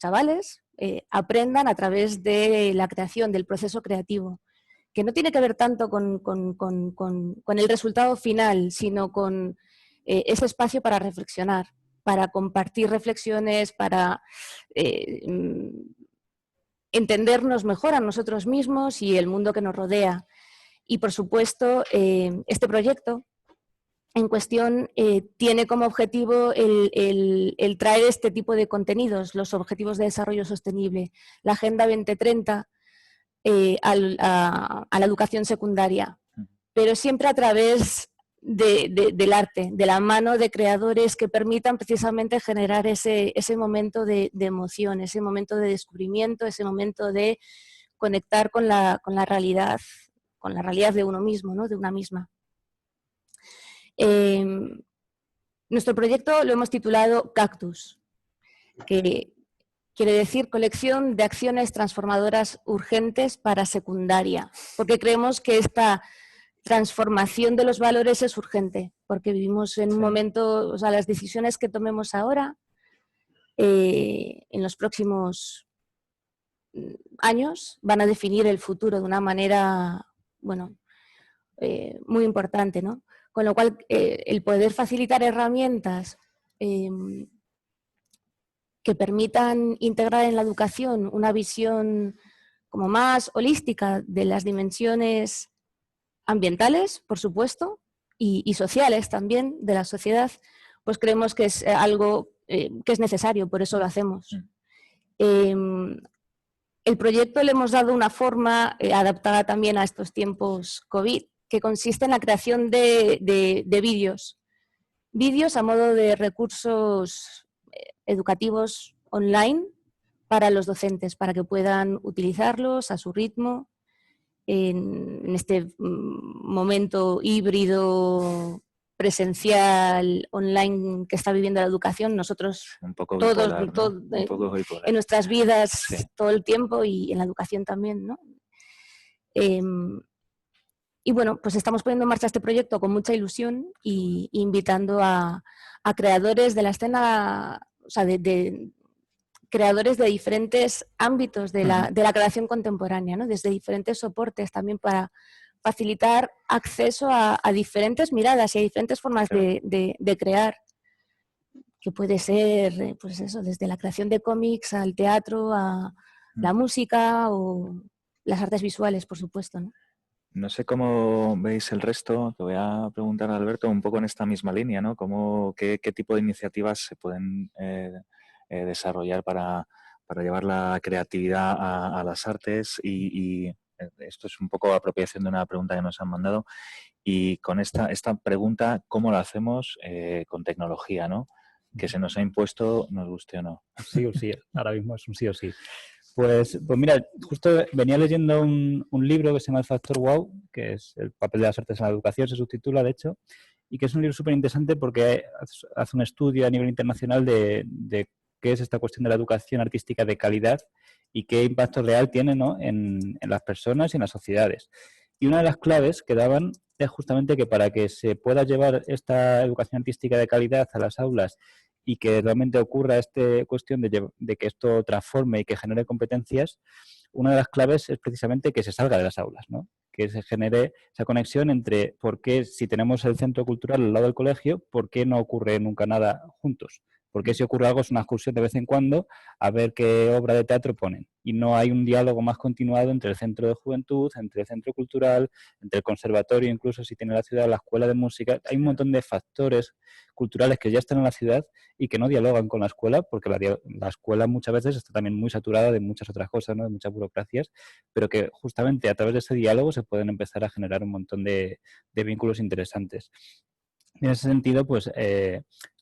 chavales aprendan a través de la creación, del proceso creativo, que no tiene que ver tanto con el resultado final, sino con ese espacio para reflexionar, para compartir reflexiones, para entendernos mejor a nosotros mismos y el mundo que nos rodea. Y por supuesto, este proyecto en cuestión tiene como objetivo el traer este tipo de contenidos, los Objetivos de Desarrollo Sostenible, la Agenda 2030, a la educación secundaria, pero siempre a través del arte, de la mano de creadores que permitan precisamente generar ese momento de emoción, ese momento de descubrimiento, ese momento de conectar con la realidad de uno mismo, ¿no? De una misma. Nuestro proyecto lo hemos titulado Cactus, que quiere decir colección de acciones transformadoras urgentes para secundaria, porque creemos que esta transformación de los valores es urgente, porque vivimos en un momento, o sea, las decisiones que tomemos ahora, en los próximos años, van a definir el futuro de una manera, bueno, muy importante, ¿no? Con lo cual, el poder facilitar herramientas que permitan integrar en la educación una visión como más holística de las dimensiones ambientales, por supuesto, y sociales también de la sociedad, pues creemos que es algo que es necesario, por eso lo hacemos. El proyecto le hemos dado una forma adaptada también a estos tiempos COVID, que consiste en la creación de vídeos a modo de recursos educativos online para los docentes, para que puedan utilizarlos a su ritmo en este momento híbrido, presencial, online que está viviendo la educación. Nosotros un poco todos, bipolar, ¿no? Un poco bipolar. en nuestras vidas sí. todo el tiempo, y en la educación también, ¿no? Y bueno, pues estamos poniendo en marcha este proyecto con mucha ilusión y invitando a creadores de la escena, o sea, de creadores de diferentes ámbitos de la creación contemporánea, ¿no? Desde diferentes soportes también, para facilitar acceso a diferentes miradas y a diferentes formas de crear, que puede ser, pues eso, desde la creación de cómics al teatro, a la música o las artes visuales, por supuesto, ¿no? No sé cómo veis el resto, te voy a preguntar a Alberto un poco en esta misma línea, ¿no? ¿Qué tipo de iniciativas se pueden desarrollar para llevar la creatividad a las artes y esto es un poco apropiación de una pregunta que nos han mandado, y con esta pregunta, ¿cómo lo hacemos con tecnología, ¿no? Que se nos ha impuesto, nos guste o no. Sí o sí, ahora mismo es un sí o sí. Pues mira, justo venía leyendo un libro que se llama El Factor Wow, que es el papel de las artes en la educación, se subtitula, de hecho, y que es un libro súper interesante porque hace un estudio a nivel internacional de qué es esta cuestión de la educación artística de calidad y qué impacto real tiene, ¿no?, en las personas y en las sociedades. Y una de las claves que daban es justamente que para que se pueda llevar esta educación artística de calidad a las aulas y que realmente ocurra esta cuestión de que esto transforme y que genere competencias, una de las claves es precisamente que se salga de las aulas, ¿no? Que se genere esa conexión entre por qué, si tenemos el centro cultural al lado del colegio, por qué no ocurre nunca nada juntos. Porque si ocurre algo es una excursión de vez en cuando a ver qué obra de teatro ponen. Y no hay un diálogo más continuado entre el centro de juventud, entre el centro cultural, entre el conservatorio, incluso si tiene la ciudad, la escuela de música. Hay un montón de factores culturales que ya están en la ciudad y que no dialogan con la escuela, porque la escuela muchas veces está también muy saturada de muchas otras cosas, ¿no?, de muchas burocracias, pero que justamente a través de ese diálogo se pueden empezar a generar un montón de vínculos interesantes. En ese sentido, pues,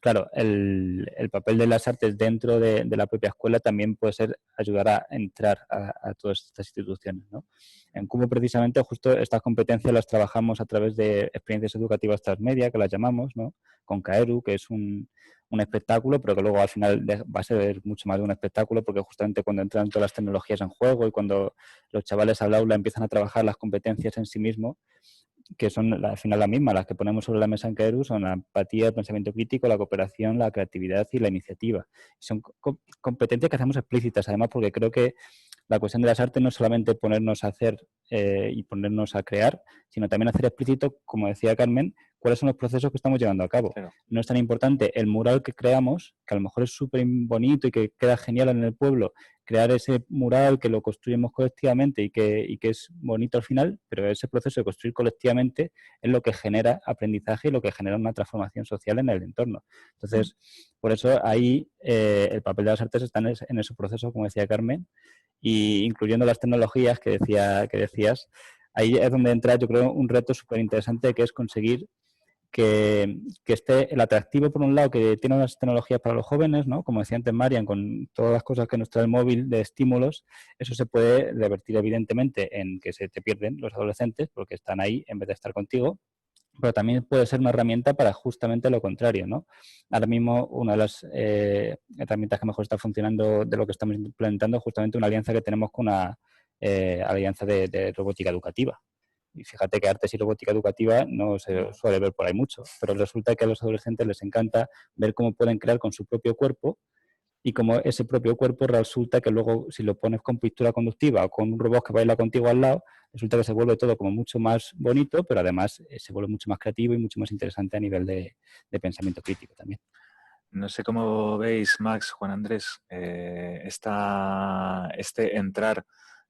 claro, el papel de las artes dentro de la propia escuela también puede ser ayudar a entrar a todas estas instituciones, ¿no? En Cubo, precisamente, justo estas competencias las trabajamos a través de experiencias educativas transmedia, que las llamamos, ¿no?, con Kaeru, que es un espectáculo, pero que luego al final va a ser mucho más de un espectáculo, porque justamente cuando entran todas las tecnologías en juego y cuando los chavales al aula empiezan a trabajar las competencias en sí mismos, que son al final las mismas, las que ponemos sobre la mesa en Kaeru, son la empatía, el pensamiento crítico, la cooperación, la creatividad y la iniciativa. Son competencias que hacemos explícitas, además, porque creo que la cuestión de las artes no es solamente ponernos a hacer y ponernos a crear, sino también hacer explícito, como decía Carmen, cuáles son los procesos que estamos llevando a cabo. Claro. No es tan importante el mural que creamos, que a lo mejor es súper bonito y que queda genial en el pueblo, crear ese mural que lo construimos colectivamente y que es bonito al final, pero ese proceso de construir colectivamente es lo que genera aprendizaje y lo que genera una transformación social en el entorno. Entonces, por eso ahí el papel de las artes está en ese proceso, como decía Carmen, y incluyendo las tecnologías que decías, ahí es donde entra, yo creo, un reto súper interesante, que es conseguir que esté el atractivo, por un lado, que tiene las tecnologías para los jóvenes, ¿no?, como decía antes Marian, con todas las cosas que nos trae el móvil de estímulos. Eso se puede revertir evidentemente en que se te pierden los adolescentes porque están ahí en vez de estar contigo, pero también puede ser una herramienta para justamente lo contrario, ¿no? Ahora mismo una de las herramientas que mejor está funcionando de lo que estamos implementando es justamente una alianza que tenemos con una alianza de robótica educativa. Y fíjate que artes y robótica educativa no se suele ver por ahí mucho, pero resulta que a los adolescentes les encanta ver cómo pueden crear con su propio cuerpo y como ese propio cuerpo resulta que luego, si lo pones con pintura conductiva o con un robot que baila contigo al lado, resulta que se vuelve todo como mucho más bonito, pero además se vuelve mucho más creativo y mucho más interesante a nivel de pensamiento crítico también. No sé cómo veis, Max, Juan Andrés, este entrar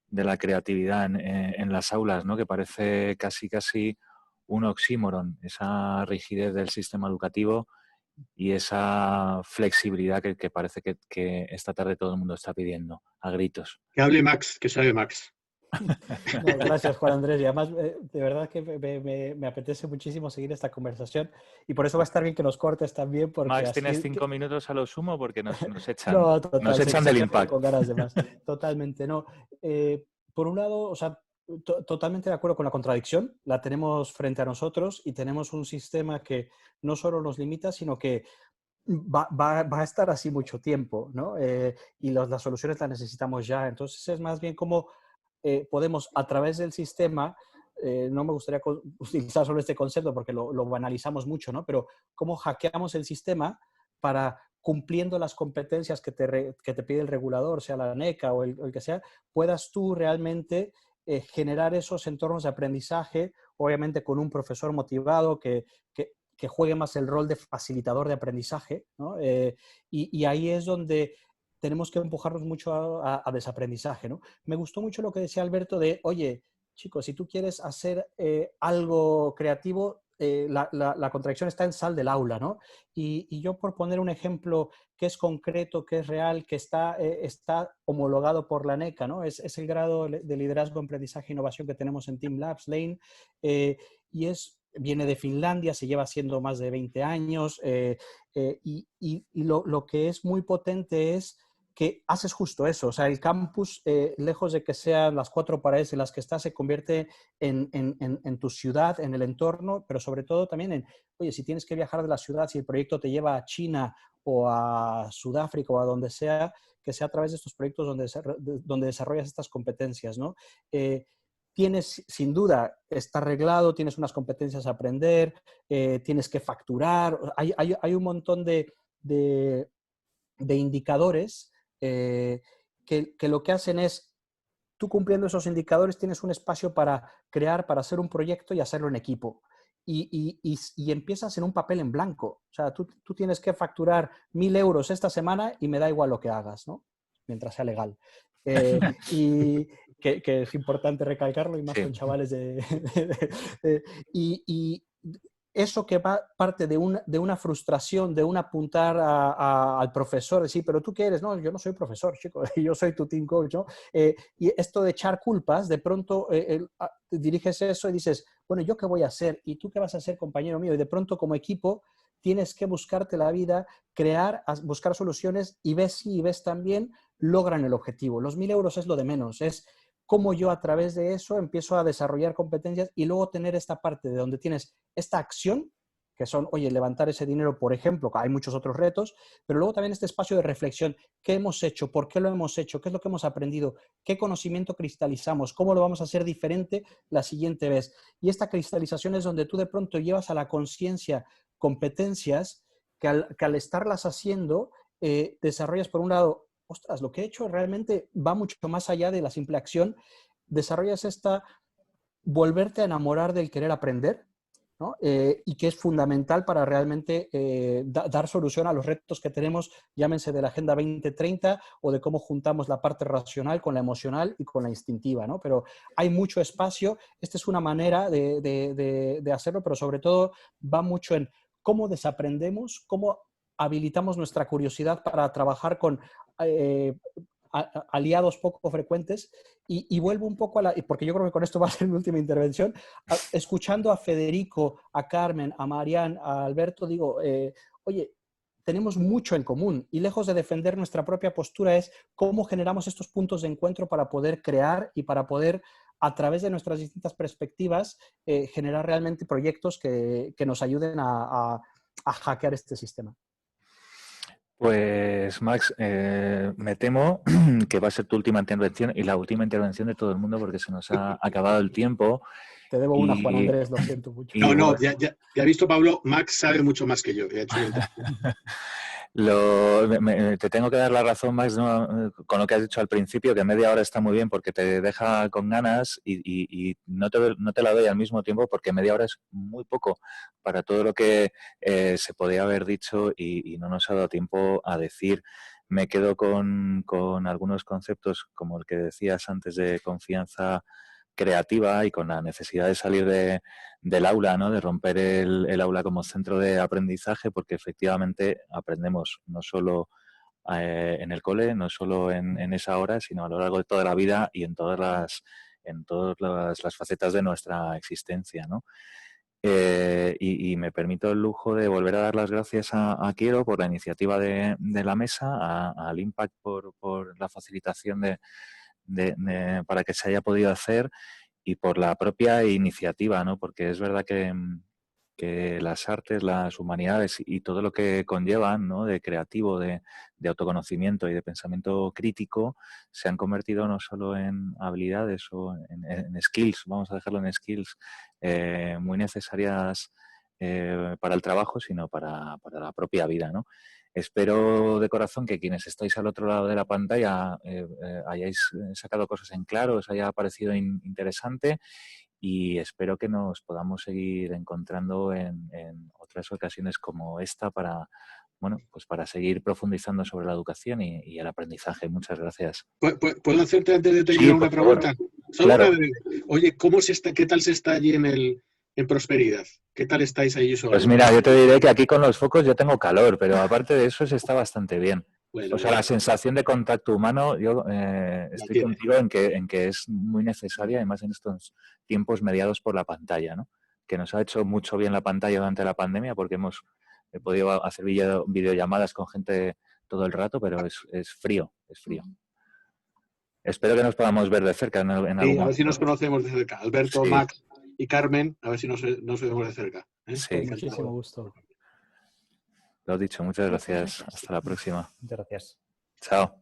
de la creatividad en las aulas, ¿no?, que parece casi un oxímoron, esa rigidez del sistema educativo y esa flexibilidad que parece que esta tarde todo el mundo está pidiendo a gritos. Que hable Max, que sabe Max. No, gracias, Juan Andrés. Y además, de verdad que me apetece muchísimo seguir esta conversación y por eso va a estar bien que nos cortes también. Porque Max, así tienes 5 minutos a lo sumo porque nos echan, no, total, nos echan del se impact. con ganas de más. Totalmente, no. Por un lado, o sea, totalmente de acuerdo con la contradicción. La tenemos frente a nosotros y tenemos un sistema que no solo nos limita, sino que va a estar así mucho tiempo, ¿no? Y las soluciones las necesitamos ya. Entonces es más bien como podemos a través del sistema, no me gustaría utilizar solo este concepto porque lo banalizamos mucho, ¿no? Pero cómo hackeamos el sistema para, cumpliendo las competencias que te pide el regulador, sea la NECA o el que sea, puedas tú realmente generar esos entornos de aprendizaje, obviamente con un profesor motivado que juegue más el rol de facilitador de aprendizaje, ¿no? Y ahí es donde tenemos que empujarnos mucho a desaprendizaje, ¿no? Me gustó mucho lo que decía Alberto de, oye, chicos, si tú quieres hacer algo creativo, la contradicción está en sal del aula, ¿no? Y yo, por poner un ejemplo que es concreto, que es real, que está homologado por la NECA, ¿no? Es el grado de liderazgo, aprendizaje e innovación que tenemos en Team Labs, Lane, y viene de Finlandia, se lleva haciendo más de 20 años, y lo que es muy potente es que haces justo eso. O sea, el campus, lejos de que sean las 4 paredes en las que estás, se convierte en tu ciudad, en el entorno, pero sobre todo también en, oye, si tienes que viajar de la ciudad, si el proyecto te lleva a China o a Sudáfrica o a donde sea, que sea a través de estos proyectos donde desarrollas estas competencias, ¿no? Tienes, sin duda, está arreglado, tienes unas competencias a aprender, tienes que facturar, hay un montón de indicadores que lo que hacen es, tú cumpliendo esos indicadores tienes un espacio para crear, para hacer un proyecto y hacerlo en equipo. Y empiezas en un papel en blanco. O sea, tú tienes que facturar 1.000 euros esta semana y me da igual lo que hagas, ¿no? Mientras sea legal. Y que es importante recalcarlo, y más con chavales y eso que parte de una frustración, de un apuntar al profesor, decir, pero ¿tú qué eres? No, yo no soy profesor, chico, yo soy tu team coach, ¿no? Y esto de echar culpas, de pronto diriges eso y dices, bueno, ¿yo qué voy a hacer? ¿Y tú qué vas a hacer, compañero mío? Y de pronto, como equipo, tienes que buscarte la vida, buscar soluciones, y ves si ves también logran el objetivo. Los 1.000 euros es lo de menos, es cómo yo a través de eso empiezo a desarrollar competencias y luego tener esta parte de donde tienes esta acción, que son, oye, levantar ese dinero, por ejemplo, hay muchos otros retos, pero luego también este espacio de reflexión, ¿qué hemos hecho? ¿Por qué lo hemos hecho? ¿Qué es lo que hemos aprendido? ¿Qué conocimiento cristalizamos? ¿Cómo lo vamos a hacer diferente la siguiente vez? Y esta cristalización es donde tú de pronto llevas a la conciencia competencias que al estarlas haciendo, desarrollas por un lado, ostras, lo que he hecho realmente va mucho más allá de la simple acción. Desarrollas volverte a enamorar del querer aprender, ¿no? Y que es fundamental para realmente dar solución a los retos que tenemos, llámense de la Agenda 2030 o de cómo juntamos la parte racional con la emocional y con la instintiva, ¿no? Pero hay mucho espacio. Esta es una manera de hacerlo, pero sobre todo va mucho en cómo desaprendemos, cómo habilitamos nuestra curiosidad para trabajar con aliados poco frecuentes, y vuelvo un poco porque yo creo que con esto va a ser mi última intervención, escuchando a Federico, a Carmen, a Marian, a Alberto, digo, oye, tenemos mucho en común, y lejos de defender nuestra propia postura es cómo generamos estos puntos de encuentro para poder crear y para poder, a través de nuestras distintas perspectivas, generar realmente proyectos que nos ayuden a hackear este sistema. Pues Max, me temo que va a ser tu última intervención y la última intervención de todo el mundo, porque se nos ha acabado el tiempo. Te debo una, Juan Andrés, lo siento mucho. No, ya he visto, Pablo, Max sabe mucho más que yo. Te tengo que dar la razón, Max, ¿no? Con lo que has dicho al principio, que media hora está muy bien porque te deja con ganas, y no te la doy al mismo tiempo porque media hora es muy poco para todo lo que se podía haber dicho y no nos ha dado tiempo a decir. Me quedo con algunos conceptos como el que decías antes de confianza creativa y con la necesidad de salir del aula, ¿no? De romper el aula como centro de aprendizaje, porque efectivamente aprendemos no solo en el cole, no solo en esa hora, sino a lo largo de toda la vida y en todas las facetas de nuestra existencia, ¿no? Y me permito el lujo de volver a dar las gracias a Quiero por la iniciativa de la mesa, al Impact por la facilitación para que se haya podido hacer, y por la propia iniciativa, ¿no? Porque es verdad que las artes, las humanidades y todo lo que conllevan, ¿no? De creativo, de autoconocimiento y de pensamiento crítico, se han convertido no solo en habilidades o en skills, vamos a dejarlo en skills, muy necesarias para el trabajo, sino para la propia vida, ¿no? Espero de corazón que quienes estáis al otro lado de la pantalla hayáis sacado cosas en claro, os haya parecido interesante, y espero que nos podamos seguir encontrando en otras ocasiones como esta para seguir profundizando sobre la educación y el aprendizaje. Muchas gracias. ¿Puedo hacerte, antes de terminar, una pregunta? Claro. Oye, ¿qué tal se está allí en en prosperidad. ¿Qué tal estáis ahí? Pues mira, yo te diré que aquí con los focos yo tengo calor, pero aparte de eso se está bastante bien. Bueno, o sea, la sensación de contacto humano, yo estoy contigo en que es muy necesaria, además en estos tiempos mediados por la pantalla, ¿no? Que nos ha hecho mucho bien la pantalla durante la pandemia porque hemos podido hacer videollamadas con gente todo el rato, pero es frío, es frío. Espero que nos podamos ver de cerca en algún momento. A ver si nos conocemos de cerca. Alberto, Max y Carmen, a ver si nos vemos de cerca. Sí. Con muchísimo gusto. Lo dicho, muchas gracias. Hasta la próxima. Muchas gracias. Chao.